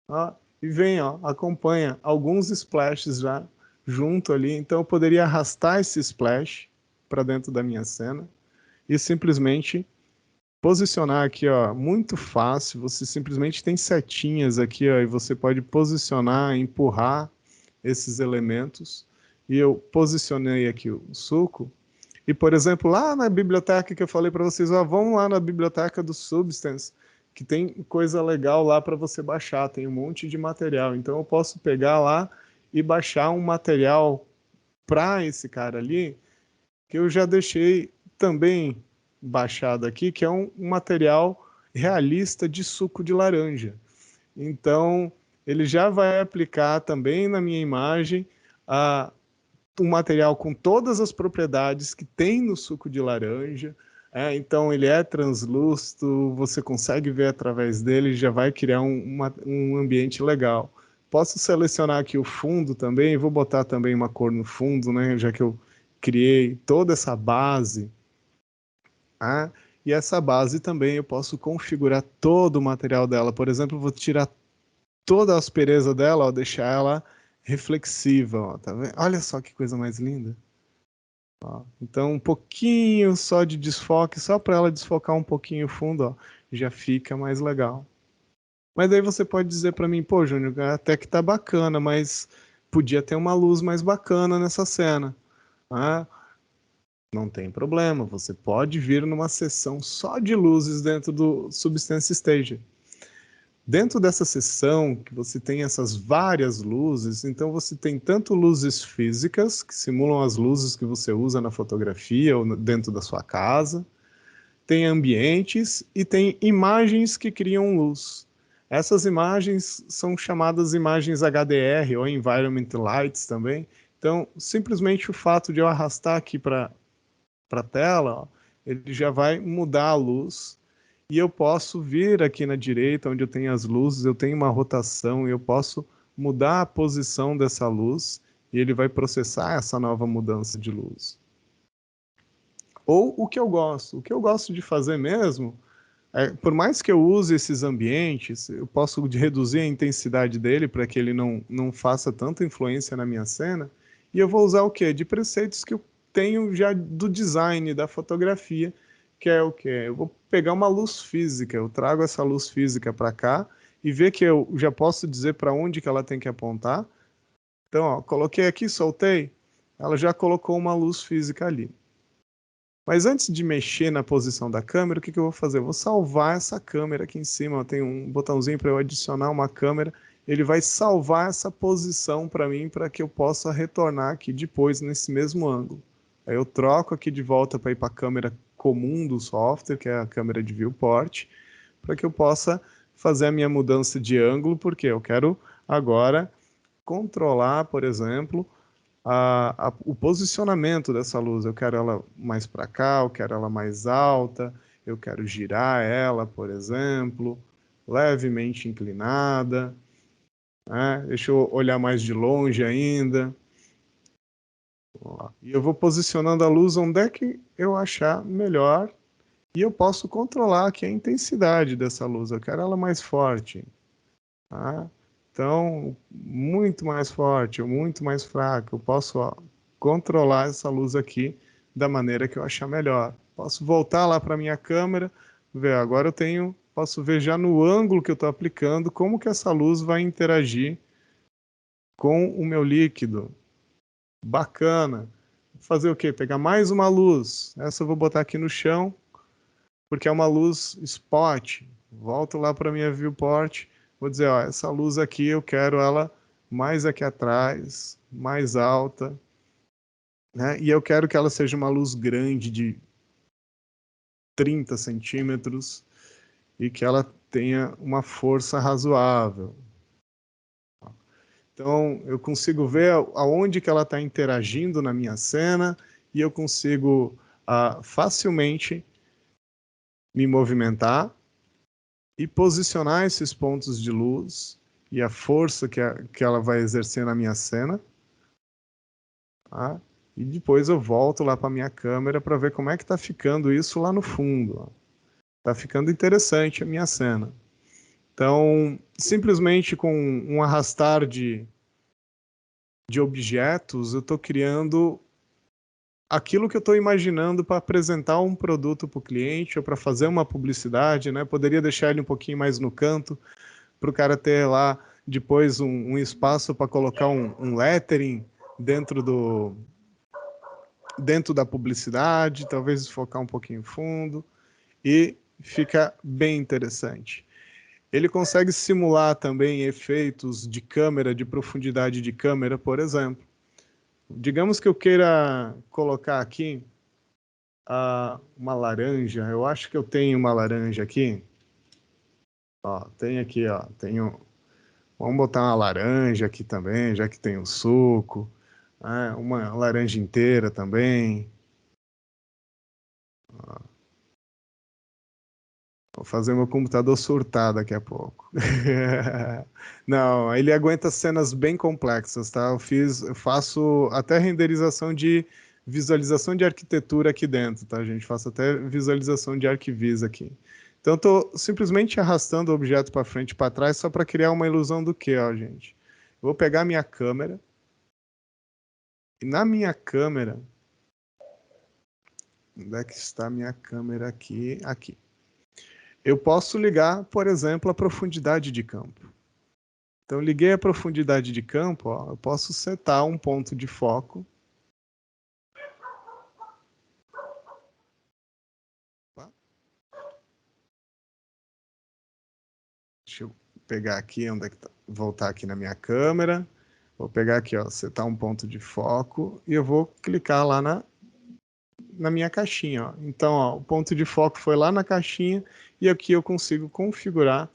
Ó, e vem, ó, acompanha alguns splashes já junto ali. Então, eu poderia arrastar esse splash para dentro da minha cena e simplesmente posicionar aqui, ó, muito fácil. Você simplesmente tem setinhas aqui, ó, e você pode posicionar, empurrar esses elementos. E eu posicionei aqui o suco. E, por exemplo, lá na biblioteca que eu falei para vocês, ó, vão lá na biblioteca do Substance, que tem coisa legal lá para você baixar, tem um monte de material. Então eu posso pegar lá e baixar um material para esse cara ali, que eu já deixei também baixado aqui, que é um material realista de suco de laranja. Então, ele já vai aplicar também na minha imagem um material com todas as propriedades que tem no suco de laranja. Então, ele é translúcido, você consegue ver através dele, já vai criar um ambiente legal. Posso selecionar aqui o fundo também, vou botar também uma cor no fundo, né, já que eu criei toda essa base. E essa base também eu posso configurar todo o material dela. Por exemplo, eu vou tirar toda a aspereza dela, ó, deixar ela reflexiva, ó, tá vendo? Olha só que coisa mais linda. Ó, então, um pouquinho só de desfoque, só para ela desfocar um pouquinho o fundo, ó, já fica mais legal. Mas daí você pode dizer para mim, pô, Júnior, até que tá bacana, mas podia ter uma luz mais bacana nessa cena. Ah, não tem problema, você pode vir numa sessão só de luzes dentro do Substance Stage. Dentro dessa sessão, que você tem essas várias luzes, então você tem tanto luzes físicas, que simulam as luzes que você usa na fotografia ou dentro da sua casa, tem ambientes e tem imagens que criam luz. Essas imagens são chamadas imagens HDR ou Environment Lights também. Então, simplesmente o fato de eu arrastar aqui para a tela, ó, ele já vai mudar a luz e eu posso vir aqui na direita, onde eu tenho as luzes, eu tenho uma rotação e eu posso mudar a posição dessa luz e ele vai processar essa nova mudança de luz. Ou o que eu gosto de fazer mesmo, por mais que eu use esses ambientes, eu posso reduzir a intensidade dele para que ele não faça tanta influência na minha cena, e eu vou usar o quê? De preceitos que eu tenho já do design, da fotografia, que é o quê? Eu vou pegar uma luz física, eu trago essa luz física para cá e ver que eu já posso dizer para onde que ela tem que apontar. Então, ó, coloquei aqui, soltei, ela já colocou uma luz física ali. Mas antes de mexer na posição da câmera, o que eu vou fazer? Eu vou salvar essa câmera aqui em cima. Tem um botãozinho para eu adicionar uma câmera. Ele vai salvar essa posição para mim, para que eu possa retornar aqui depois nesse mesmo ângulo. Aí eu troco aqui de volta para ir para a câmera comum do software, que é a câmera de viewport, para que eu possa fazer a minha mudança de ângulo, porque eu quero agora controlar, por exemplo, o posicionamento dessa luz. Eu quero ela mais para cá, eu quero ela mais alta, eu quero girar ela, por exemplo, levemente inclinada, né? Deixa eu olhar mais de longe ainda. E eu vou posicionando a luz onde é que eu achar melhor e eu posso controlar aqui a intensidade dessa luz. Eu quero ela mais forte, tá? Então, muito mais forte ou muito mais fraca. Eu posso, ó, controlar essa luz aqui da maneira que eu achar melhor. Posso voltar lá para minha câmera, ver. Agora eu tenho, posso ver já no ângulo que eu estou aplicando como que essa luz vai interagir com o meu líquido. Bacana. Fazer o quê? Pegar mais uma luz. Essa eu vou botar aqui no chão, porque é uma luz spot. Volto lá para minha viewport. Vou dizer, ó, essa luz aqui eu quero ela mais aqui atrás, mais alta, né? E eu quero que ela seja uma luz grande de 30 centímetros e que ela tenha uma força razoável. Então, eu consigo ver aonde que ela está interagindo na minha cena e eu consigo facilmente me movimentar e posicionar esses pontos de luz e a força que ela vai exercer na minha cena. Tá? E depois eu volto lá para a minha câmera para ver como é que está ficando isso lá no fundo. Está ficando interessante a minha cena. Então, simplesmente com um arrastar de objetos, eu estou criando aquilo que eu estou imaginando para apresentar um produto para o cliente ou para fazer uma publicidade, né? Poderia deixar ele um pouquinho mais no canto, para o cara ter lá depois um espaço para colocar um lettering dentro dentro da publicidade, talvez focar um pouquinho fundo, e fica bem interessante. Ele consegue simular também efeitos de câmera, de profundidade de câmera, por exemplo. Digamos que eu queira colocar aqui uma laranja. Eu acho que eu tenho uma laranja aqui. Ó, tem aqui, ó. Tenho. Vamos botar uma laranja aqui também, já que tem o suco. Né? Uma laranja inteira também. Vou fazer meu computador surtar daqui a pouco. Não, ele aguenta cenas bem complexas, tá? Eu faço até renderização de visualização de arquitetura aqui dentro, tá, gente? Faço até visualização de ArcViz aqui. Então, estou simplesmente arrastando o objeto para frente e para trás só para criar uma ilusão do quê, ó, gente? Eu vou pegar minha câmera e na minha câmera, onde é que está a minha câmera aqui? Aqui. Eu posso ligar, por exemplo, a profundidade de campo. Então, liguei a profundidade de campo, ó, eu posso setar um ponto de foco. Deixa eu pegar aqui, onde é que tá? Voltar aqui na minha câmera. Vou pegar aqui, ó, setar um ponto de foco e eu vou clicar lá na minha caixinha. Ó. Então, ó, o ponto de foco foi lá na caixinha e aqui eu consigo configurar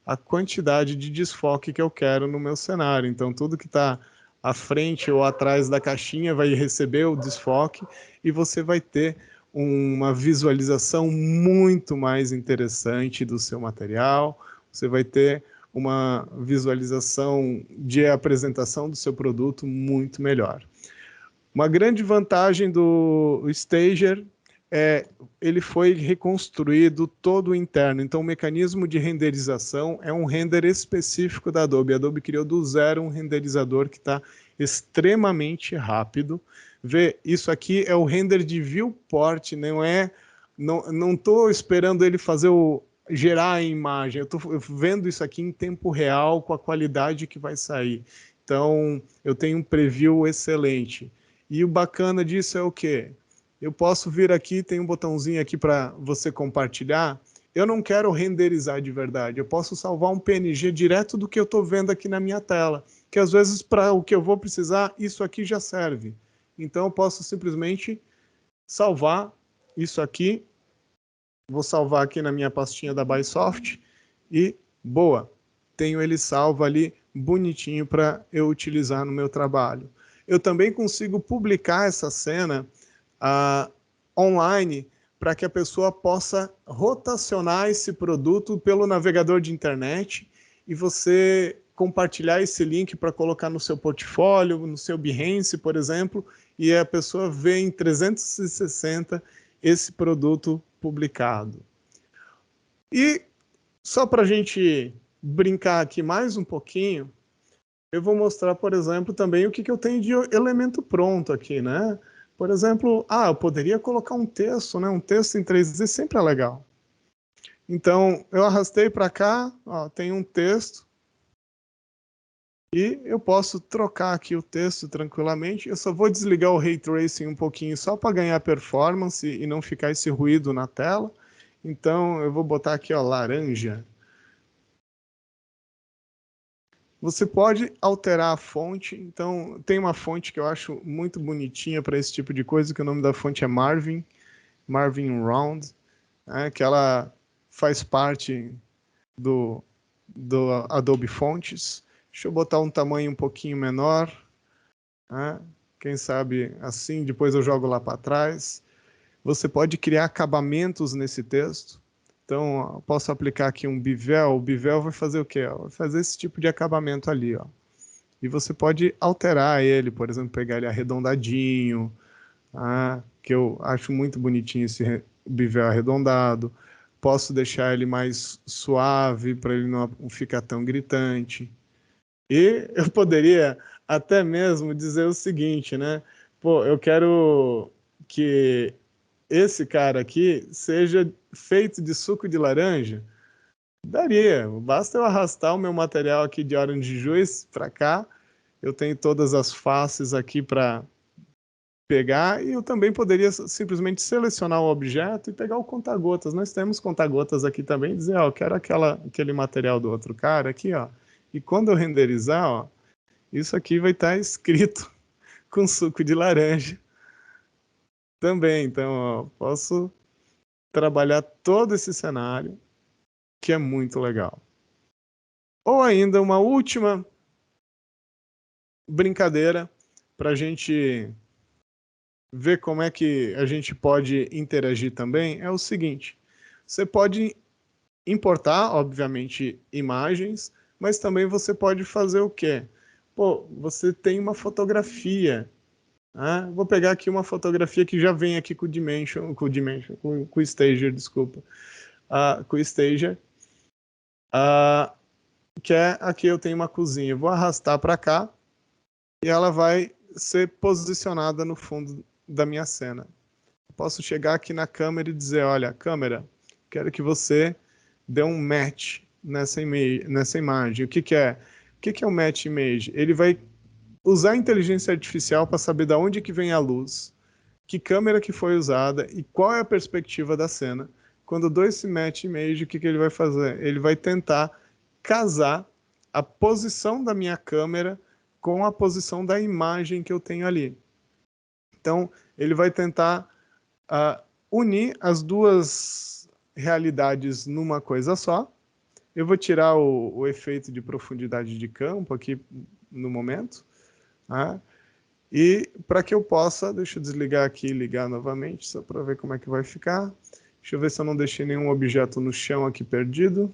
a quantidade de desfoque que eu quero no meu cenário. Então, tudo que está à frente ou atrás da caixinha vai receber o desfoque e você vai ter uma visualização muito mais interessante do seu material. Você vai ter uma visualização de apresentação do seu produto muito melhor. Uma grande vantagem do Stager ele foi reconstruído todo o interno. Então, o mecanismo de renderização é um render específico da Adobe. A Adobe criou do zero um renderizador que está extremamente rápido. Vê, isso aqui é o render de viewport, não é? Não estou esperando ele fazer gerar a imagem. Eu estou vendo isso aqui em tempo real com a qualidade que vai sair. Então, eu tenho um preview excelente. E o bacana disso é o quê? Eu posso vir aqui, tem um botãozinho aqui para você compartilhar. Eu não quero renderizar de verdade. Eu posso salvar um PNG direto do que eu estou vendo aqui na minha tela, que às vezes para o que eu vou precisar, isso aqui já serve. Então eu posso simplesmente salvar isso aqui. Vou salvar aqui na minha pastinha da Bysoft e boa, tenho ele salvo ali bonitinho para eu utilizar no meu trabalho. Eu também consigo publicar essa cena online para que a pessoa possa rotacionar esse produto pelo navegador de internet e você compartilhar esse link para colocar no seu portfólio, no seu Behance, por exemplo, e a pessoa vê em 360 esse produto publicado. E só para a gente brincar aqui mais um pouquinho, eu vou mostrar, por exemplo, também o que eu tenho de elemento pronto aqui, né? Por exemplo, eu poderia colocar um texto, né? Um texto em 3D sempre é legal. Então, eu arrastei para cá, ó, tem um texto, e eu posso trocar aqui o texto tranquilamente. Eu só vou desligar o Ray Tracing um pouquinho só para ganhar performance e não ficar esse ruído na tela. Então, eu vou botar aqui, ó, laranja. Você pode alterar a fonte. Então, tem uma fonte que eu acho muito bonitinha para esse tipo de coisa, que o nome da fonte é Marvin Round, né, que ela faz parte do Adobe Fontes. Deixa eu botar um tamanho um pouquinho menor, né? Quem sabe assim, depois eu jogo lá para trás. Você pode criar acabamentos nesse texto. Então, eu posso aplicar aqui um bivel. O bivel vai fazer o quê? Vai fazer esse tipo de acabamento ali, ó. E você pode alterar ele, por exemplo, pegar ele arredondadinho, que eu acho muito bonitinho esse bivel arredondado. Posso deixar ele mais suave para ele não ficar tão gritante. E eu poderia até mesmo dizer o seguinte, né? Pô, eu quero que esse cara aqui seja feito de suco de laranja. Daria, basta eu arrastar o meu material aqui de Orange Juice para cá. Eu tenho todas as faces aqui para pegar e eu também poderia simplesmente selecionar o objeto e pegar o conta-gotas. Nós temos conta-gotas aqui também, dizer, ó, eu quero aquele material do outro cara aqui, ó. E quando eu renderizar, ó, isso aqui vai estar escrito com suco de laranja também. Então, ó, posso trabalhar todo esse cenário, que é muito legal. Ou ainda uma última brincadeira para a gente ver como é que a gente pode interagir também, é o seguinte: você pode importar, obviamente, imagens, mas também você pode fazer o quê? Pô, você tem uma fotografia. Vou pegar aqui uma fotografia que já vem aqui com o Stager, desculpa. Com o Stager. Que é aqui eu tenho uma cozinha. Vou arrastar para cá e ela vai ser posicionada no fundo da minha cena. Posso chegar aqui na câmera e dizer, olha, câmera, quero que você dê um match nessa imagem. O que é? O que é o match image? Ele vai usar a inteligência artificial para saber de onde que vem a luz, que câmera que foi usada e qual é a perspectiva da cena. Quando eu dou esse match image, o que ele vai fazer? Ele vai tentar casar a posição da minha câmera com a posição da imagem que eu tenho ali. Então, ele vai tentar unir as duas realidades numa coisa só. Eu vou tirar o efeito de profundidade de campo aqui no momento. E para que eu possa, deixa eu desligar aqui e ligar novamente, só para ver como é que vai ficar. Deixa eu ver se eu não deixei nenhum objeto no chão aqui perdido.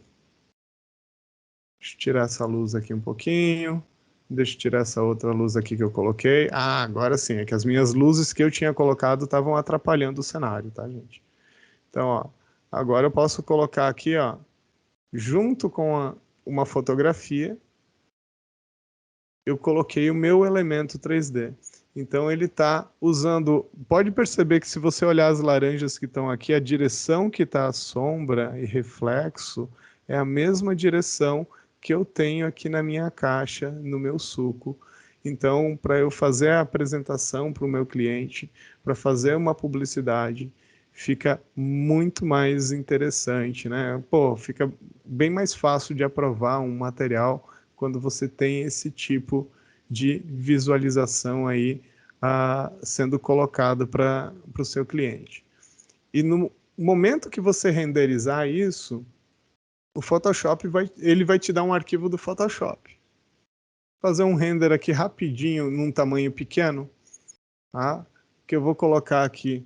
Deixa eu tirar essa luz aqui um pouquinho. Deixa eu tirar essa outra luz aqui que eu coloquei. Agora sim, é que as minhas luzes que eu tinha colocado estavam atrapalhando o cenário, tá, gente? Então, ó, agora eu posso colocar aqui, ó, junto com uma fotografia, eu coloquei o meu elemento 3D. Então ele está usando... Pode perceber que se você olhar as laranjas que estão aqui, a direção que está a sombra e reflexo é a mesma direção que eu tenho aqui na minha caixa, no meu suco. Então, para eu fazer a apresentação para o meu cliente, para fazer uma publicidade, fica muito mais interessante, né? Pô, fica bem mais fácil de aprovar um material quando você tem esse tipo de visualização aí sendo colocado para o seu cliente. E no momento que você renderizar isso, o Photoshop ele vai te dar um arquivo do Photoshop. Fazer um render aqui rapidinho num tamanho pequeno, tá? Que eu vou colocar aqui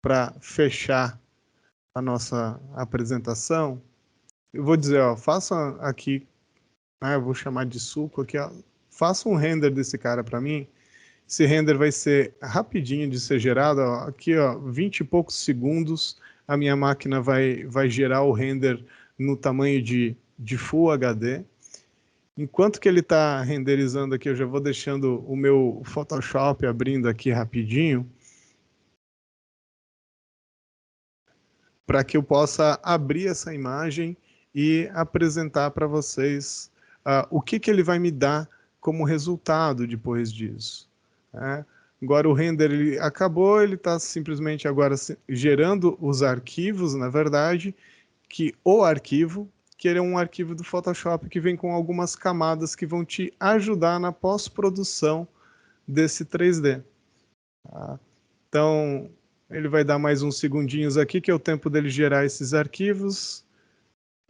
para fechar a nossa apresentação. Eu vou dizer, ó, faça aqui, né, eu vou chamar de suco aqui, ó, faça um render desse cara para mim. Esse render vai ser rapidinho de ser gerado, ó, aqui, ó, 20 e poucos segundos, a minha máquina vai gerar o render no tamanho de Full HD. Enquanto que ele está renderizando aqui, eu já vou deixando o meu Photoshop abrindo aqui rapidinho, para que eu possa abrir essa imagem e apresentar para vocês o que ele vai me dar como resultado depois disso, né? Agora o render ele acabou, ele está simplesmente agora gerando os arquivos, na verdade, que o arquivo, que ele é um arquivo do Photoshop que vem com algumas camadas que vão te ajudar na pós-produção desse 3D. Tá? Então, ele vai dar mais uns segundinhos aqui, que é o tempo dele gerar esses arquivos.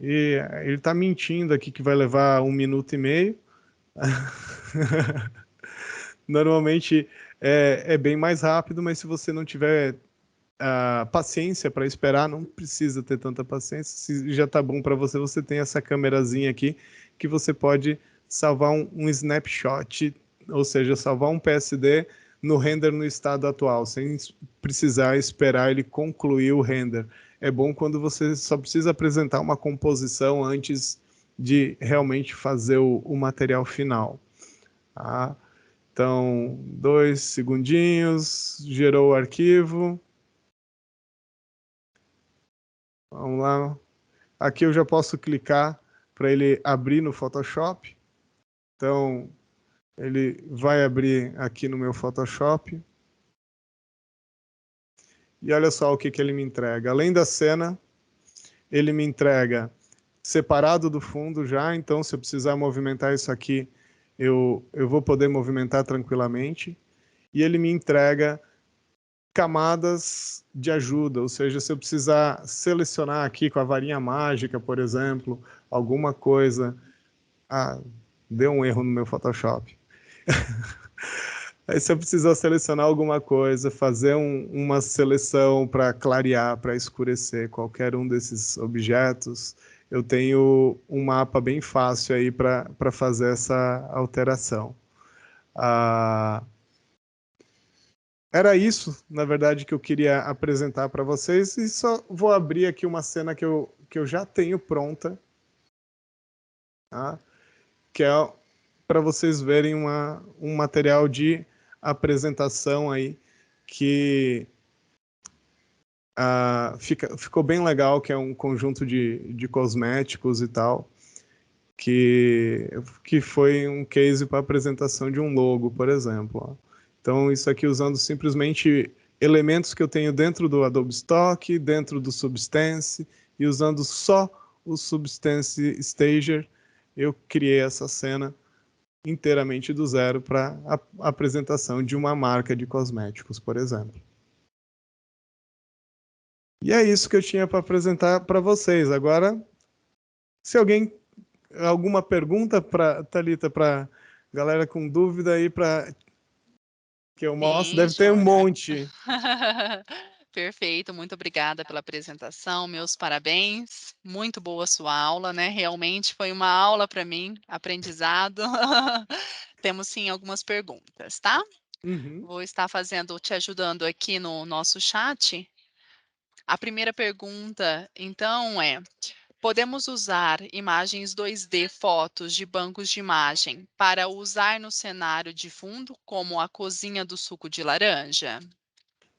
E ele está mentindo aqui que vai levar 1 minuto e meio. Normalmente é bem mais rápido, mas se você não tiver paciência para esperar, não precisa ter tanta paciência. Se já está bom para você, você tem essa câmerazinha aqui que você pode salvar um snapshot, ou seja, salvar um PSD no render no estado atual, sem precisar esperar ele concluir o render. É bom quando você só precisa apresentar uma composição antes de realmente fazer o material final. Tá? Então, 2 segundinhos, gerou o arquivo. Vamos lá. Aqui eu já posso clicar para ele abrir no Photoshop. Então, ele vai abrir aqui no meu Photoshop. E olha só o que ele me entrega. Além da cena, ele me entrega separado do fundo já. Então, se eu precisar movimentar isso aqui, eu vou poder movimentar tranquilamente. E ele me entrega camadas de ajuda, ou seja, se eu precisar selecionar aqui com a varinha mágica, por exemplo, alguma coisa. Ah, deu um erro no meu Photoshop. Aí se eu precisar selecionar alguma coisa, fazer uma seleção para clarear, para escurecer qualquer um desses objetos, eu tenho um mapa bem fácil aí para fazer essa alteração. Ah, era isso, na verdade, que eu queria apresentar para vocês, e só vou abrir aqui uma cena que eu já tenho pronta, tá? Que é para vocês verem um material de apresentação aí que ficou bem legal, que é um conjunto de cosméticos e tal, que foi um case para apresentação de um logo, por exemplo. Ó. Então, isso aqui usando simplesmente elementos que eu tenho dentro do Adobe Stock, dentro do Substance, e usando só o Substance Stager, eu criei essa cena inteiramente do zero para a apresentação de uma marca de cosméticos, por exemplo. E é isso que eu tinha para apresentar para vocês. Agora, se alguma pergunta para Thalita, para galera com dúvida aí para que eu mostre, Sim, deve ter um joia. monte. Perfeito, muito obrigada pela apresentação, meus parabéns. Muito boa sua aula, né? Realmente foi uma aula para mim, aprendizado. Temos sim algumas perguntas, tá? Uhum. Vou estar te ajudando aqui no nosso chat. A primeira pergunta, então, é: podemos usar imagens 2D, fotos de bancos de imagem, para usar no cenário de fundo, como a cozinha do suco de laranja?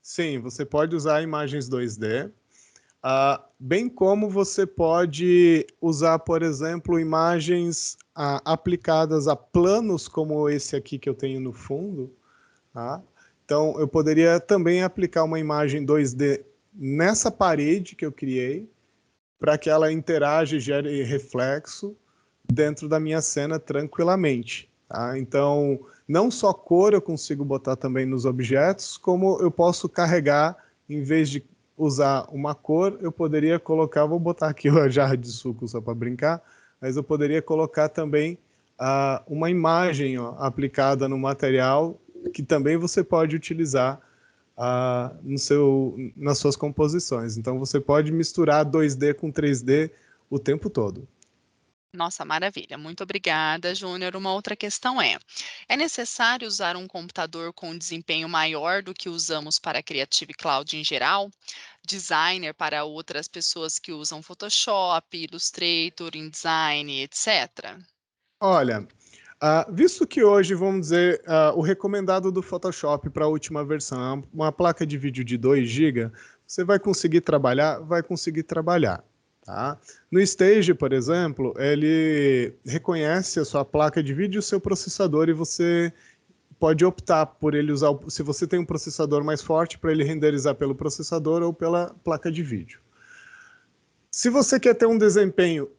Sim, você pode usar imagens 2D. Bem como você pode usar, por exemplo, imagens aplicadas a planos como esse aqui que eu tenho no fundo. Tá? Então, eu poderia também aplicar uma imagem 2D nessa parede que eu criei, para que ela interaja e gere reflexo dentro da minha cena tranquilamente. Tá? Então, não só cor eu consigo botar também nos objetos, como eu posso carregar, em vez de usar uma cor, eu poderia colocar, vou botar aqui a jarra de suco só para brincar, mas eu poderia colocar também uma imagem aplicada no material, que também você pode utilizar nas suas composições. Então, você pode misturar 2D com 3D o tempo todo. Nossa, maravilha. Muito obrigada, Júnior. Uma outra questão é necessário usar um computador com desempenho maior do que usamos para a Creative Cloud em geral? Designer para outras pessoas que usam Photoshop, Illustrator, InDesign, etc. Olha, visto que hoje, vamos dizer, o recomendado do Photoshop para a última versão é uma placa de vídeo de 2 GB, você vai conseguir trabalhar? Vai conseguir trabalhar. Tá? No Stage, por exemplo, ele reconhece a sua placa de vídeo e o seu processador, e você pode optar por ele usar, se você tem um processador mais forte, para ele renderizar pelo processador ou pela placa de vídeo. Se você quer ter um desempenho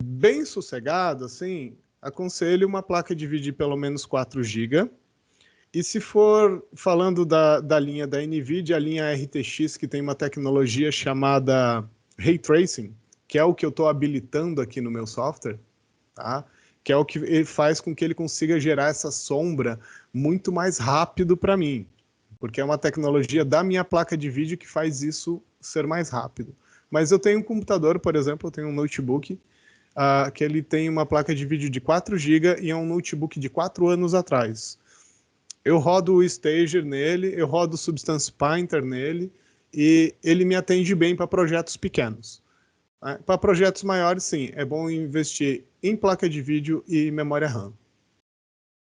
bem sossegado, assim, aconselho uma placa de vídeo de pelo menos 4 GB. E se for falando da linha da NVIDIA, a linha RTX, que tem uma tecnologia chamada Ray Tracing, que é o que eu estou habilitando aqui no meu software, tá? Que é o que ele faz com que ele consiga gerar essa sombra muito mais rápido para mim, porque é uma tecnologia da minha placa de vídeo que faz isso ser mais rápido. Mas eu tenho um computador, por exemplo, eu tenho um notebook, que ele tem uma placa de vídeo de 4 GB e é um notebook de 4 anos atrás. Eu rodo o Stager nele, eu rodo o Substance Painter nele, e ele me atende bem para projetos pequenos. Para projetos maiores, sim, é bom investir em placa de vídeo e memória RAM.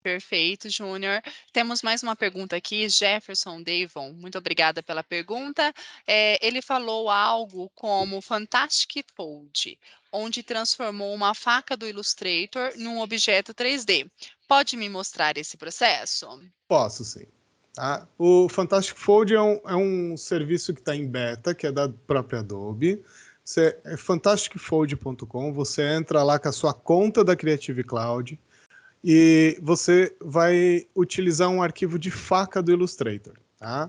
Perfeito, Júnior. Temos mais uma pergunta aqui, Jefferson Davon. Muito obrigada pela pergunta. Ele falou algo como Fantastic Fold, onde transformou uma faca do Illustrator num objeto 3D. Pode me mostrar esse processo? Posso, sim. Tá? O Fantastic Fold é um serviço que está em beta, que é da própria Adobe. Você, é fantasticfold.com, você entra lá com a sua conta da Creative Cloud, e você vai utilizar um arquivo de faca do Illustrator. Tá?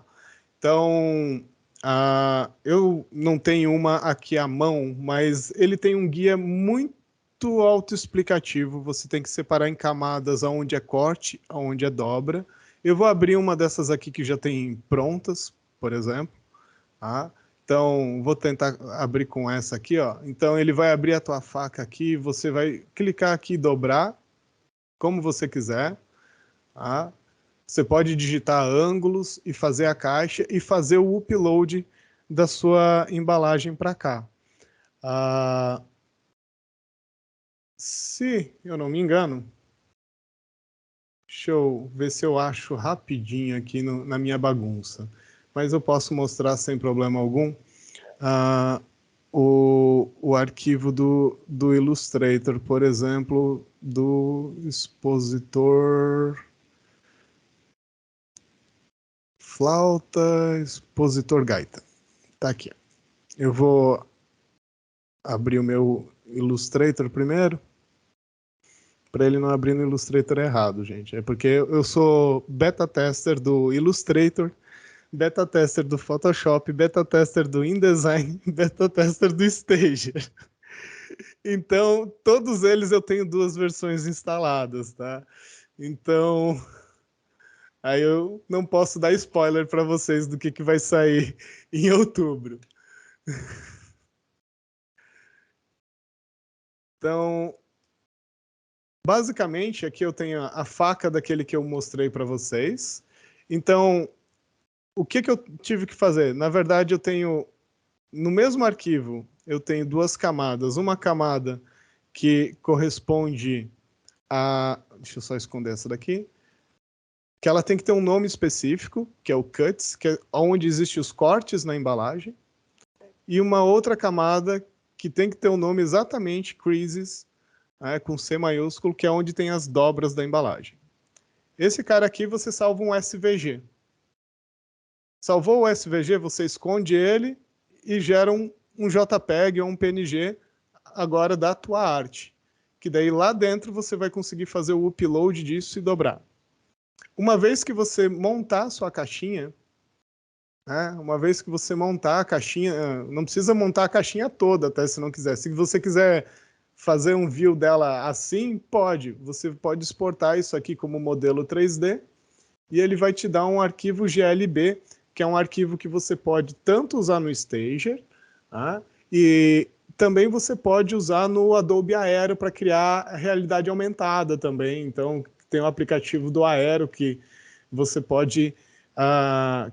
Então, eu não tenho uma aqui à mão, mas ele tem um guia muito autoexplicativo. Você tem que separar em camadas aonde é corte, aonde é dobra. Eu vou abrir uma dessas aqui que já tem prontas, por exemplo. Tá? Então, vou tentar abrir com essa aqui, ó. Então, ele vai abrir a tua faca aqui, você vai clicar aqui e dobrar, como você quiser. Tá? Você pode digitar ângulos e fazer a caixa e fazer o upload da sua embalagem para cá. Se eu não me engano, deixa eu ver se eu acho rapidinho aqui na minha bagunça. Mas eu posso mostrar sem problema algum o arquivo do Illustrator, por exemplo, do expositor flauta, expositor gaita. Tá aqui. Eu vou abrir o meu Illustrator primeiro, para ele não abrir no Illustrator errado, gente. É porque eu sou beta tester do Illustrator, beta tester do Photoshop, beta tester do InDesign, beta tester do Stager. Então, todos eles eu tenho 2 versões instaladas, tá? Então, aí eu não posso dar spoiler para vocês do que vai sair em outubro. Então, basicamente, aqui eu tenho a faca daquele que eu mostrei para vocês. Então, o que eu tive que fazer? Na verdade, eu tenho, no mesmo arquivo, eu tenho 2 camadas. Uma camada que corresponde a... Deixa eu só esconder essa daqui. Que ela tem que ter um nome específico, que é o cuts, que é onde existem os cortes na embalagem. e uma outra camada que tem que ter o nome exatamente creases, né, com C maiúsculo, que é onde tem as dobras da embalagem. Esse cara aqui você salva um SVG. Salvou o SVG, você esconde ele e gera um JPEG ou um PNG agora da tua arte. Que daí lá dentro você vai conseguir fazer o upload disso e dobrar. Uma vez que você montar a sua caixinha, né, uma vez que você montar a caixinha, não precisa montar a caixinha toda, até se não quiser. Se você quiser fazer um view dela assim, pode. Você pode exportar isso aqui como modelo 3D e ele vai te dar um arquivo GLB, que é um arquivo que você pode tanto usar no Stager, tá? E também você pode usar no Adobe Aero para criar a realidade aumentada também. Então, tem o aplicativo do Aero que você pode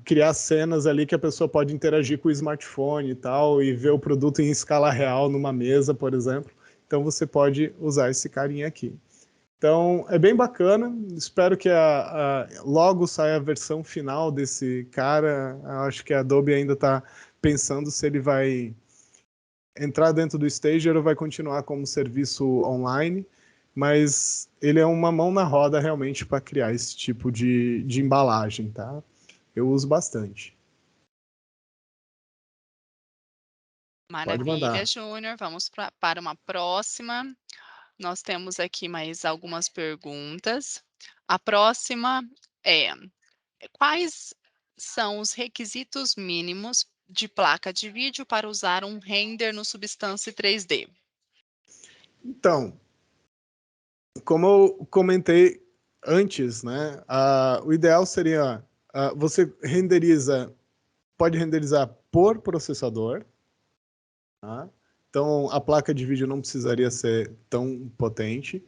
criar cenas ali que a pessoa pode interagir com o smartphone e tal, e ver o produto em escala real numa mesa, por exemplo. Então, você pode usar esse carinha aqui. Então, é bem bacana. Espero que logo saia a versão final desse cara. Eu acho que a Adobe ainda está pensando se ele vai entrar dentro do Stager ou vai continuar como serviço online. Mas ele é uma mão na roda realmente para criar esse tipo de embalagem, tá? Eu uso bastante. Pode Maravilha, mandar. Júnior. Vamos para uma próxima. Nós temos aqui mais algumas perguntas. A próxima é: quais são os requisitos mínimos de placa de vídeo para usar um render no Substance 3D? Então, como eu comentei antes, né, o ideal seria você pode renderizar por processador, tá? Então a placa de vídeo não precisaria ser tão potente.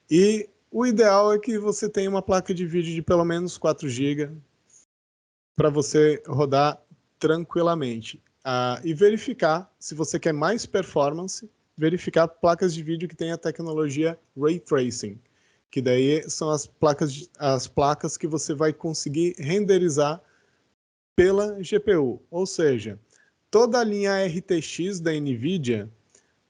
E o ideal é que você tenha uma placa de vídeo de pelo menos 4 GB para você rodar tranquilamente. E verificar, se você quer mais performance, verificar placas de vídeo que tem a tecnologia Ray Tracing, que daí são as placas que você vai conseguir renderizar pela GPU. Ou seja, toda a linha RTX da NVIDIA,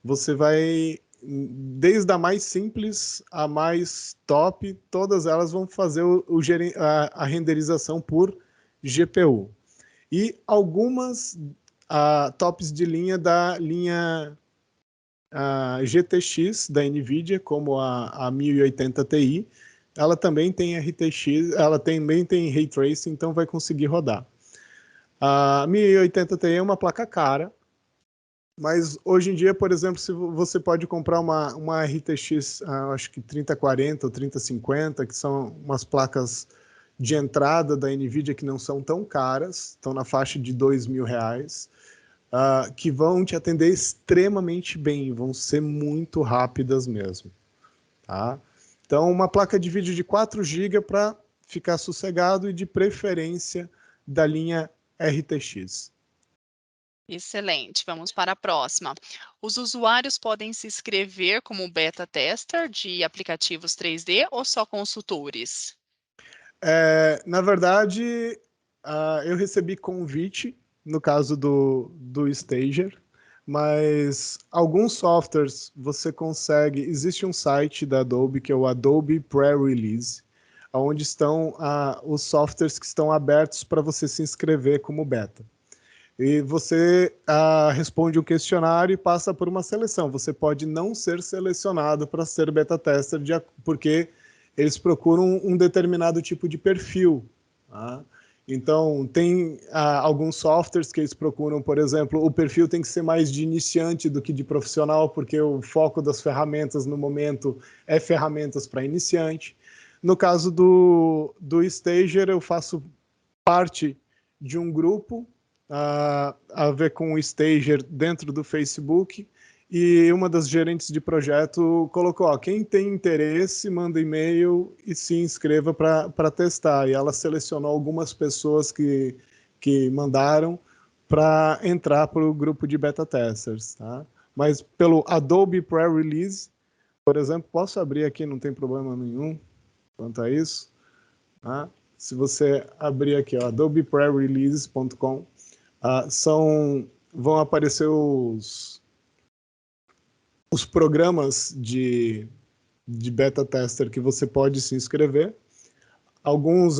você vai, desde a mais simples a mais top, todas elas vão fazer a renderização por GPU. E algumas tops de linha da linha GTX da NVIDIA, como a 1080 Ti, ela também tem RTX, ela também tem Ray Tracing, então vai conseguir rodar. A 1080 Ti é uma placa cara, mas hoje em dia, por exemplo, se você pode comprar uma RTX, acho que 3040 ou 3050, que são umas placas de entrada da NVIDIA que não são tão caras, estão na faixa de R$ 2.000, que vão te atender extremamente bem, vão ser muito rápidas mesmo. Tá? Então, uma placa de vídeo de 4 GB para ficar sossegado e de preferência da linha RTX. Excelente, vamos para a próxima. Os usuários podem se inscrever como beta tester de aplicativos 3D ou só consultores? Na verdade, eu recebi convite, no caso do Stager, mas alguns softwares você consegue. Existe um site da Adobe que é o Adobe Pre-Release, onde estão os softwares que estão abertos para você se inscrever como beta. E você responde um questionário e passa por uma seleção. Você pode não ser selecionado para ser beta tester, porque eles procuram um determinado tipo de perfil. Tá? Então, tem alguns softwares que eles procuram, por exemplo, o perfil tem que ser mais de iniciante do que de profissional, porque o foco das ferramentas no momento é ferramentas para iniciante. No caso do Stager, eu faço parte de um grupo a ver com o Stager dentro do Facebook, e uma das gerentes de projeto colocou, quem tem interesse, manda e-mail e se inscreva para testar. E ela selecionou algumas pessoas que mandaram para entrar para o grupo de beta testers. Tá? Mas pelo Adobe Pre-Release, por exemplo, posso abrir aqui, não tem problema nenhum quanto a isso. Tá? Se você abrir aqui, adobeprerelease.com, são vão aparecer os programas de beta tester que você pode se inscrever. Alguns,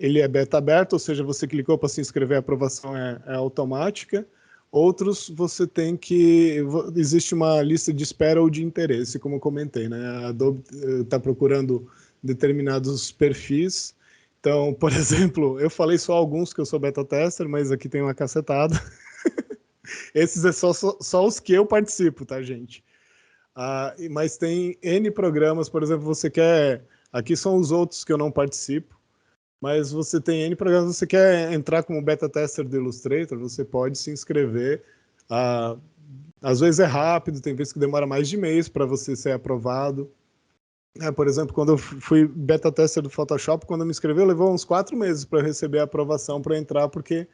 ele é beta aberto, ou seja, você clicou para se inscrever, a aprovação é automática. Outros, você tem que... Existe uma lista de espera ou de interesse, como eu comentei, né? A Adobe está procurando determinados perfis. Então, por exemplo, eu falei só alguns que eu sou beta tester, mas aqui tem uma cacetada. Esses é só os que eu participo, tá, gente? Mas tem N programas, por exemplo, você quer... Aqui são os outros que eu não participo, mas você tem N programas, você quer entrar como beta tester do Illustrator, você pode se inscrever. Às vezes é rápido, tem vezes que demora mais de mês para você ser aprovado. Por exemplo, quando eu fui beta tester do Photoshop, quando eu me inscrevi, levou uns 4 meses para eu receber a aprovação para entrar, porque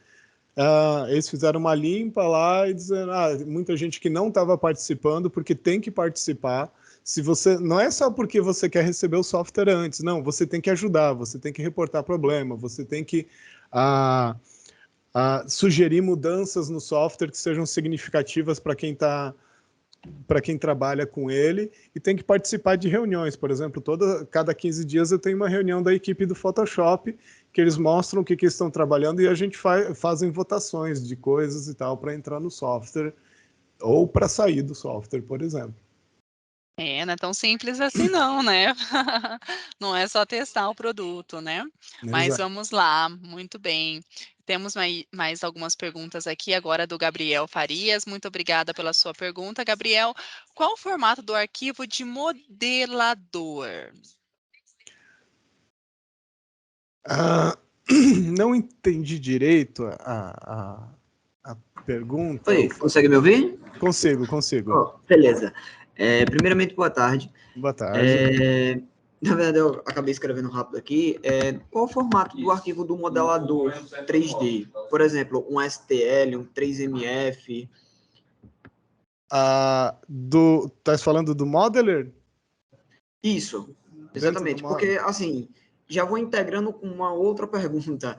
eles fizeram uma limpa lá e dizendo, muita gente que não estava participando, porque tem que participar. Se você, não é só porque você quer receber o software antes, não, você tem que ajudar, você tem que reportar problema, você tem que sugerir mudanças no software que sejam significativas para quem trabalha com ele, e tem que participar de reuniões. Por exemplo, cada 15 dias eu tenho uma reunião da equipe do Photoshop, que eles mostram o que estão trabalhando e a gente fazem votações de coisas e tal para entrar no software ou para sair do software, por exemplo. Não é tão simples assim não, né? Não é só testar o produto, né? Mas Exato. vamos lá, muito bem. Temos mais algumas perguntas aqui, agora do Gabriel Farias. Muito obrigada pela sua pergunta, Gabriel. Qual o formato do arquivo de modelador? Não entendi direito a pergunta. Oi, consegue me ouvir? Consigo. Oh, beleza. Primeiramente, boa tarde. Boa tarde. Na verdade, eu acabei escrevendo rápido aqui. Qual o formato do arquivo do modelador 3D? Por exemplo, um STL, um 3MF? Tá falando do Modeler? Isso, exatamente. Porque, assim, já vou integrando com uma outra pergunta.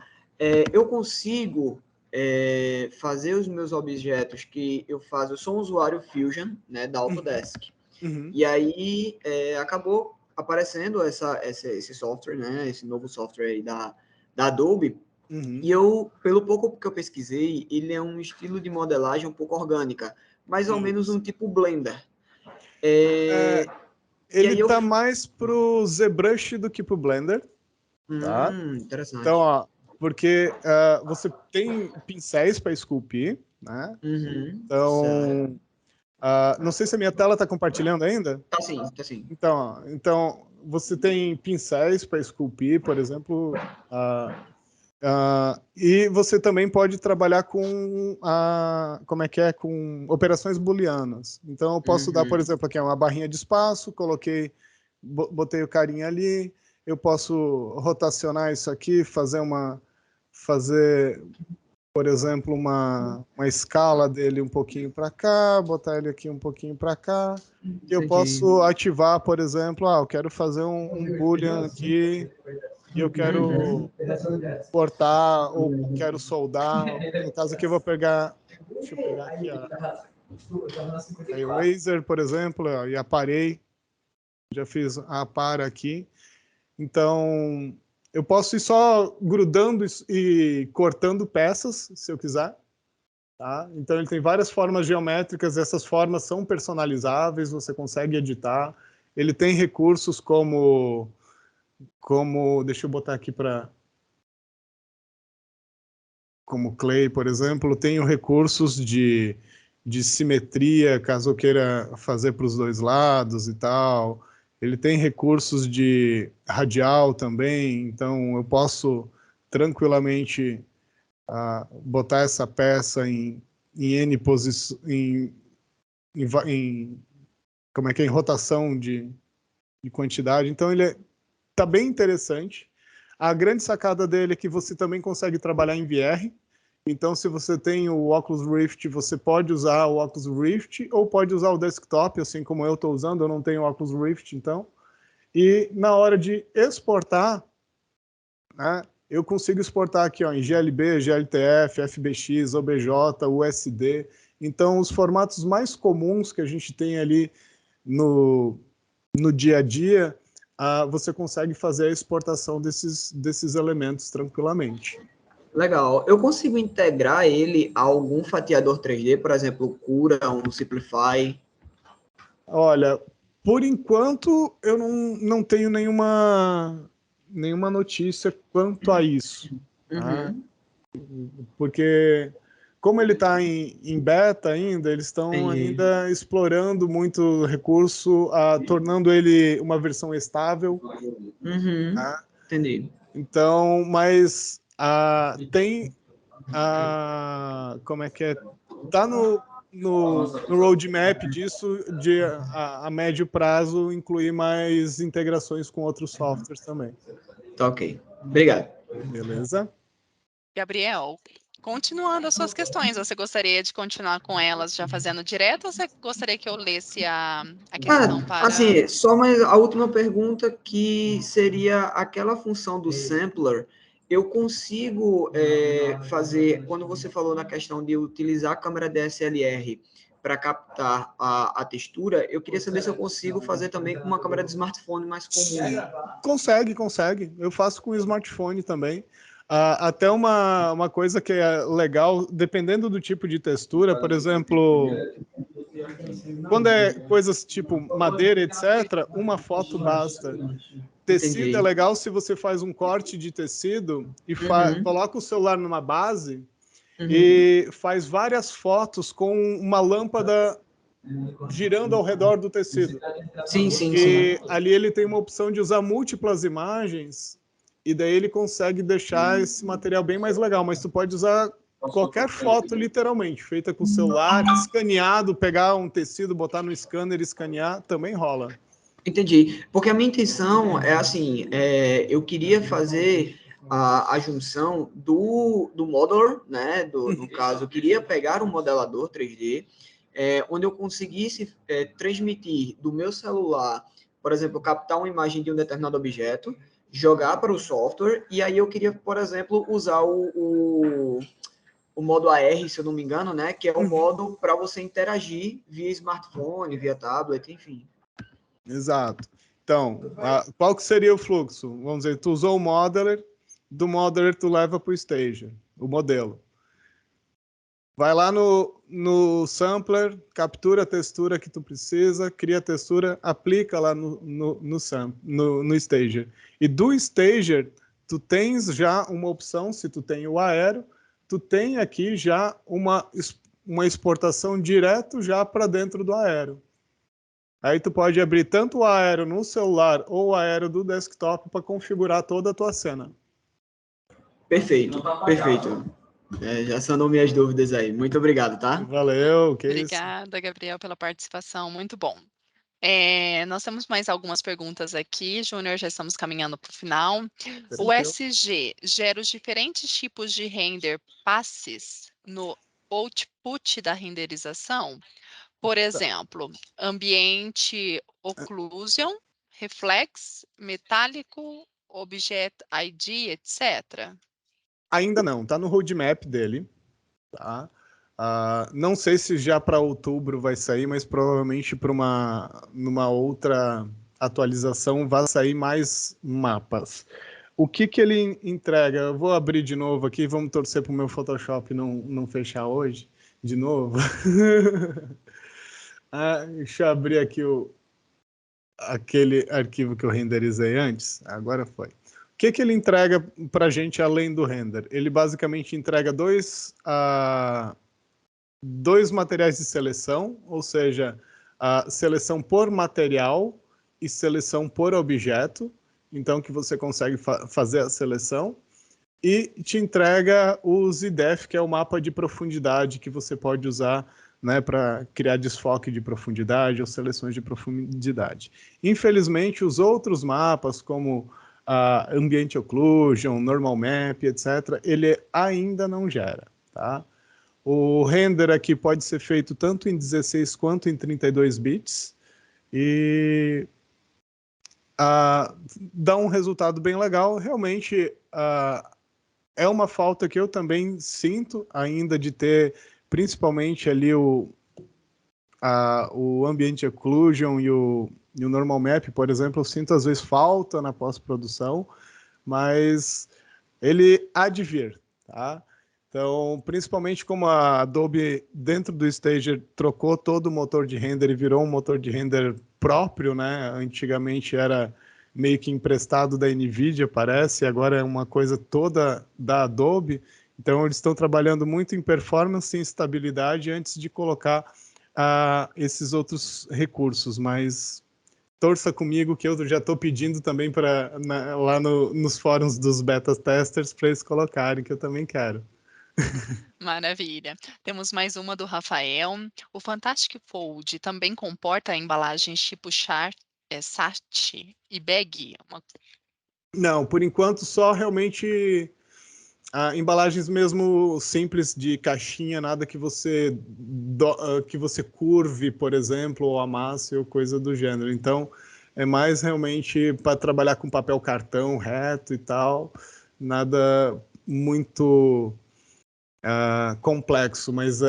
Eu consigo fazer os meus objetos que eu faço... Eu sou um usuário Fusion, né, da Autodesk. Uhum. E aí, acabou aparecendo esse software, né, esse novo software aí da Adobe. Uhum. E eu, pelo pouco que eu pesquisei, ele é um estilo de modelagem um pouco orgânica, mais ou menos um tipo Blender. Ele tá mais pro ZBrush do que pro Blender, tá? Interessante. Então, porque você tem pincéis para esculpir, né? Então, não sei se a minha tela está compartilhando ainda. Tá sim, tá sim. Então você tem pincéis para esculpir, por exemplo, e você também pode trabalhar com com operações booleanas. Então eu posso dar, por exemplo, aqui uma barrinha de espaço, botei o carinha ali, eu posso rotacionar isso aqui, fazer, por exemplo, uma escala dele um pouquinho para cá, botar ele aqui um pouquinho para cá. E eu posso ativar, por exemplo, eu quero fazer um boolean aqui, e eu quero cortar ou quero soldar. No caso aqui eu vou pegar, deixa eu pegar aqui a Eraser, por exemplo, e aparei. Já fiz a para aqui. Então, eu posso ir só grudando e cortando peças, se eu quiser. Tá? Então, ele tem várias formas geométricas, essas formas são personalizáveis, você consegue editar. Ele tem recursos como deixa eu botar aqui como Clay, por exemplo, tenho recursos de simetria, caso eu queira fazer para os dois lados e tal. Ele tem recursos de radial também, então eu posso tranquilamente botar essa peça em N posições, em rotação de quantidade. Então ele tá bem interessante. A grande sacada dele é que você também consegue trabalhar em VR. Então, se você tem o Oculus Rift, você pode usar o Oculus Rift ou pode usar o desktop, assim como eu estou usando. Eu não tenho o Oculus Rift, então. E na hora de exportar, né, eu consigo exportar aqui ó, em GLB, GLTF, FBX, OBJ, USD. Então, os formatos mais comuns que a gente tem ali no dia a dia, você consegue fazer a exportação desses elementos tranquilamente. Legal. Eu consigo integrar ele a algum fatiador 3D, por exemplo, o Cura, um Simplify? Olha, por enquanto eu não tenho nenhuma notícia quanto a isso. Tá? Uhum. Porque como ele está em beta ainda, eles estão Entendi. ainda explorando muito o recurso, tornando ele uma versão estável. Uhum. Tá? Entendi. Então, mas tem como é que é? Tá no roadmap disso, de a médio prazo incluir mais integrações com outros softwares também. Tá ok. Obrigado. Beleza? Gabriel, continuando as suas questões, você gostaria de continuar com elas já fazendo direto ou você gostaria que eu lesse a questão para... Assim, só mais a última pergunta, que seria aquela função do sampler. Eu consigo fazer, quando você falou na questão de utilizar a câmera DSLR para captar a textura, eu queria saber se eu consigo fazer também com uma câmera de smartphone mais comum. Consegue. Eu faço com o smartphone também. Até uma coisa que é legal, dependendo do tipo de textura, por exemplo, quando é coisas tipo madeira, etc., uma foto basta. Tecido Entendi. é legal se você faz um corte de tecido e Uhum. coloca o celular numa base Uhum. e faz várias fotos com uma lâmpada girando ao redor do tecido. Sim, sim, sim. E ali ele tem uma opção de usar múltiplas imagens e daí ele consegue deixar esse material bem mais legal, mas tu pode usar qualquer foto, literalmente, feita com o celular, escaneado, pegar um tecido, botar no scanner, escanear, também rola. Entendi. Porque a minha intenção é assim, eu queria fazer a junção do modeler, né? No caso, eu queria pegar um modelador 3D, onde eu conseguisse transmitir do meu celular, por exemplo, captar uma imagem de um determinado objeto, jogar para o software, e aí eu queria, por exemplo, usar o modo AR, se eu não me engano, né? Que é o modo para você interagir via smartphone, via tablet, enfim. Exato. Então, qual que seria o fluxo? Vamos dizer, tu usou o modeler, do modeler tu leva para o stager, o modelo. Vai lá no sampler, captura a textura que tu precisa, cria a textura, aplica lá no stager. E do stager, tu tens já uma opção, se tu tem o aero, tu tem aqui já uma exportação direto já para dentro do aero. Aí tu pode abrir tanto o aero no celular ou o aero do desktop para configurar toda a tua cena. Perfeito, perfeito. Já sanou minhas dúvidas aí. Muito obrigado, tá? Valeu, que isso. Obrigada, Gabriel, pela participação, muito bom. Nós temos mais algumas perguntas aqui, Júnior, já estamos caminhando para o final. O SG gera os diferentes tipos de render passes no output da renderização? Por exemplo, ambiente occlusion, reflex, metálico, object ID, etc. Ainda não, tá no roadmap dele, tá? Não sei se já para outubro vai sair, mas provavelmente para numa outra atualização vai sair mais mapas. O que ele entrega? Eu vou abrir de novo aqui, vamos torcer para o meu Photoshop não fechar hoje, de novo. Deixa eu abrir aqui aquele arquivo que eu renderizei antes. Agora foi. O que ele entrega para a gente além do render? Ele basicamente entrega dois materiais de seleção, ou seja, a seleção por material e seleção por objeto, então que você consegue fazer a seleção, e te entrega o ZDEF, que é o mapa de profundidade que você pode usar, né, para criar desfoque de profundidade ou seleções de profundidade. Infelizmente, os outros mapas, como Ambient Occlusion, Normal Map, etc., ele ainda não gera, tá? O render aqui pode ser feito tanto em 16 quanto em 32 bits e dá um resultado bem legal. Realmente, é uma falta que eu também sinto ainda de ter, principalmente ali o Ambient Occlusion e o Normal Map, por exemplo, eu sinto às vezes falta na pós-produção, mas ele há de vir, tá? Então, principalmente como a Adobe, dentro do Stager, trocou todo o motor de render e virou um motor de render próprio, né? Antigamente era meio que emprestado da NVIDIA, parece, e agora é uma coisa toda da Adobe. Então, eles estão trabalhando muito em performance e estabilidade antes de colocar esses outros recursos, mas torça comigo que eu já estou pedindo também lá nos fóruns dos beta testers para eles colocarem, que eu também quero. Maravilha. Temos mais uma do Rafael. O Fantastic Fold também comporta embalagens tipo sachet e bag? Não, por enquanto só realmente embalagens mesmo simples de caixinha, nada que você curve, por exemplo, ou amasse ou coisa do gênero. Então, é mais realmente para trabalhar com papel cartão reto e tal, nada muito complexo, mas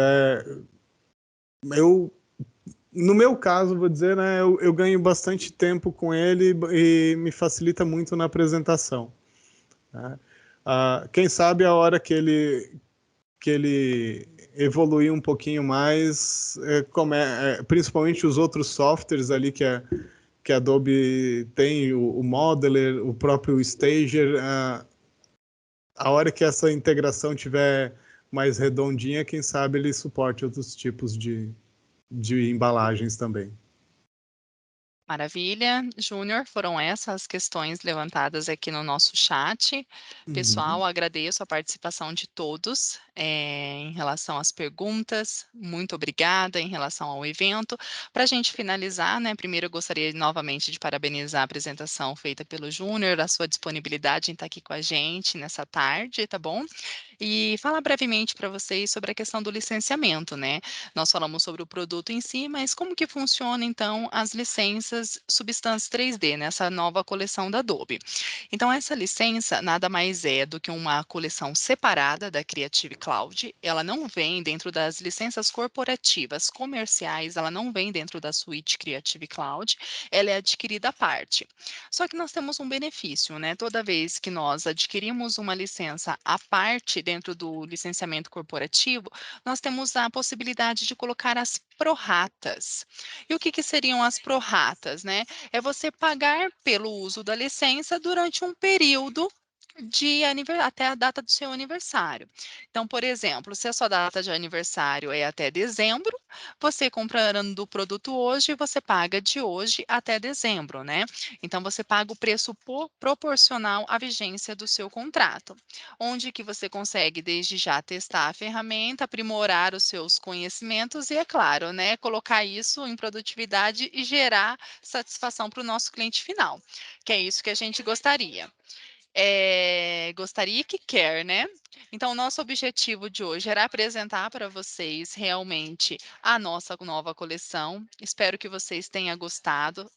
no meu caso, vou dizer, né, eu ganho bastante tempo com ele e me facilita muito na apresentação, né? Quem sabe a hora que ele evoluir um pouquinho mais, principalmente os outros softwares ali que a Adobe tem, o Modeler, o próprio Stager, a hora que essa integração tiver mais redondinha, quem sabe ele suporte outros tipos de embalagens também. Maravilha. Júnior, foram essas as questões levantadas aqui no nosso chat. Pessoal, agradeço a participação de todos em relação às perguntas. Muito obrigada em relação ao evento. Para a gente finalizar, né, primeiro eu gostaria novamente de parabenizar a apresentação feita pelo Júnior, a sua disponibilidade em estar aqui com a gente nessa tarde, tá bom? E falar brevemente para vocês sobre a questão do licenciamento, né? Nós falamos sobre o produto em si, mas como que funciona, então, as licenças Substance 3D, nessa nova coleção da Adobe? Então, essa licença nada mais é do que uma coleção separada da Creative Cloud. Ela não vem dentro das licenças corporativas comerciais, ela não vem dentro da suíte Creative Cloud, ela é adquirida à parte. Só que nós temos um benefício, né? Toda vez que nós adquirimos uma licença à parte dentro do licenciamento corporativo, nós temos a possibilidade de colocar as prorratas. E o que seriam as prorratas, né? É você pagar pelo uso da licença durante um período até a data do seu aniversário. Então, por exemplo, se a sua data de aniversário é até dezembro, você comprando o produto hoje, você paga de hoje até dezembro, né? Então, você paga o preço proporcional à vigência do seu contrato, onde que você consegue desde já testar a ferramenta, aprimorar os seus conhecimentos e, é claro, né, colocar isso em produtividade e gerar satisfação para o nosso cliente final, que é isso que a gente gostaria. Gostaria que quer, né? Então, o nosso objetivo de hoje era apresentar para vocês realmente a nossa nova coleção. Espero que vocês tenham gostado.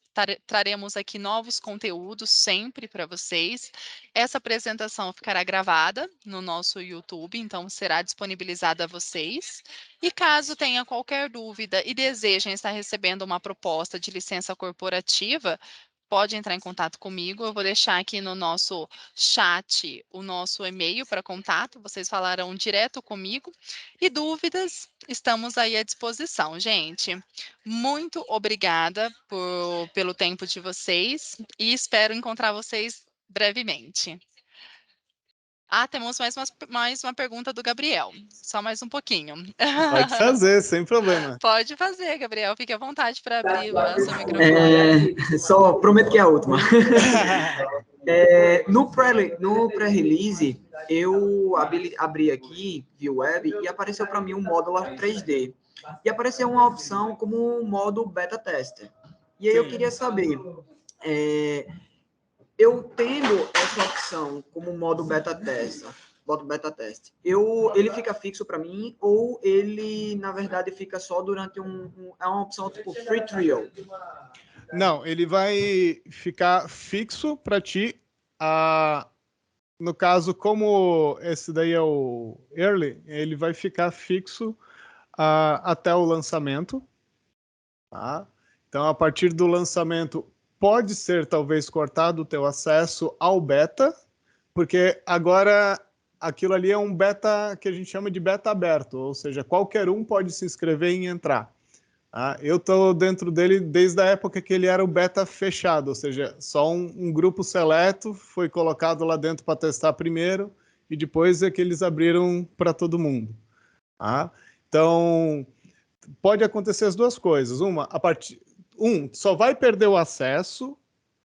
Traremos aqui novos conteúdos sempre para vocês. Essa apresentação ficará gravada no nosso YouTube, então será disponibilizada a vocês. E caso tenha qualquer dúvida e desejem estar recebendo uma proposta de licença corporativa, pode entrar em contato comigo. Eu vou deixar aqui no nosso chat o nosso e-mail para contato. Vocês falarão direto comigo. E dúvidas, estamos aí à disposição, gente. Muito obrigada pelo tempo de vocês e espero encontrar vocês brevemente. Temos mais uma pergunta do Gabriel. Só mais um pouquinho. Pode fazer, sem problema. Pode fazer, Gabriel. Fique à vontade para abrir o seu microfone. Só prometo que é a última. No pré-release, eu abri aqui, via web, e apareceu para mim um módulo 3D. E apareceu uma opção como um modo beta tester. E aí eu queria saber, eu tendo essa opção como modo beta teste, ele fica fixo para mim ou ele, na verdade, fica só durante é uma opção tipo free trial? Não, ele vai ficar fixo para ti no caso, como esse daí é o Early, ele vai ficar fixo até o lançamento. Tá? Então, a partir do lançamento, pode ser talvez cortado o teu acesso ao beta, porque agora aquilo ali é um beta que a gente chama de beta aberto, ou seja, qualquer um pode se inscrever e entrar. Tá? Eu estou dentro dele desde a época que ele era o beta fechado, ou seja, só um grupo seleto foi colocado lá dentro para testar primeiro e depois é que eles abriram para todo mundo. Tá? Então, pode acontecer as duas coisas. Só vai perder o acesso,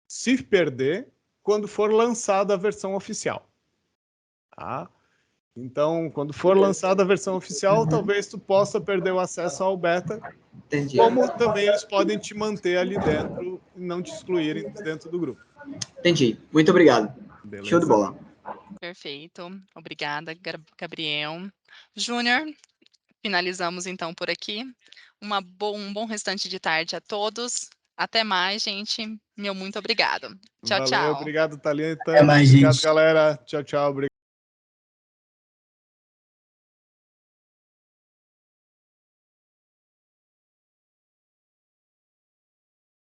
se perder, quando for lançada a versão oficial. Tá? Então, quando for lançada a versão oficial, talvez tu possa perder o acesso ao beta. Entendi. Como também eles podem te manter ali dentro e não te excluírem dentro do grupo. Entendi. Muito obrigado. Beleza? Show de bola. Perfeito. Obrigada, Gabriel. Júnior, finalizamos então por aqui. Um bom restante de tarde a todos. Até mais, gente. Meu muito obrigado. Tchau, Valeu, tchau. obrigado, Thalita. Até mais, Obrigado, gente. galera. Tchau, tchau. Obrigado.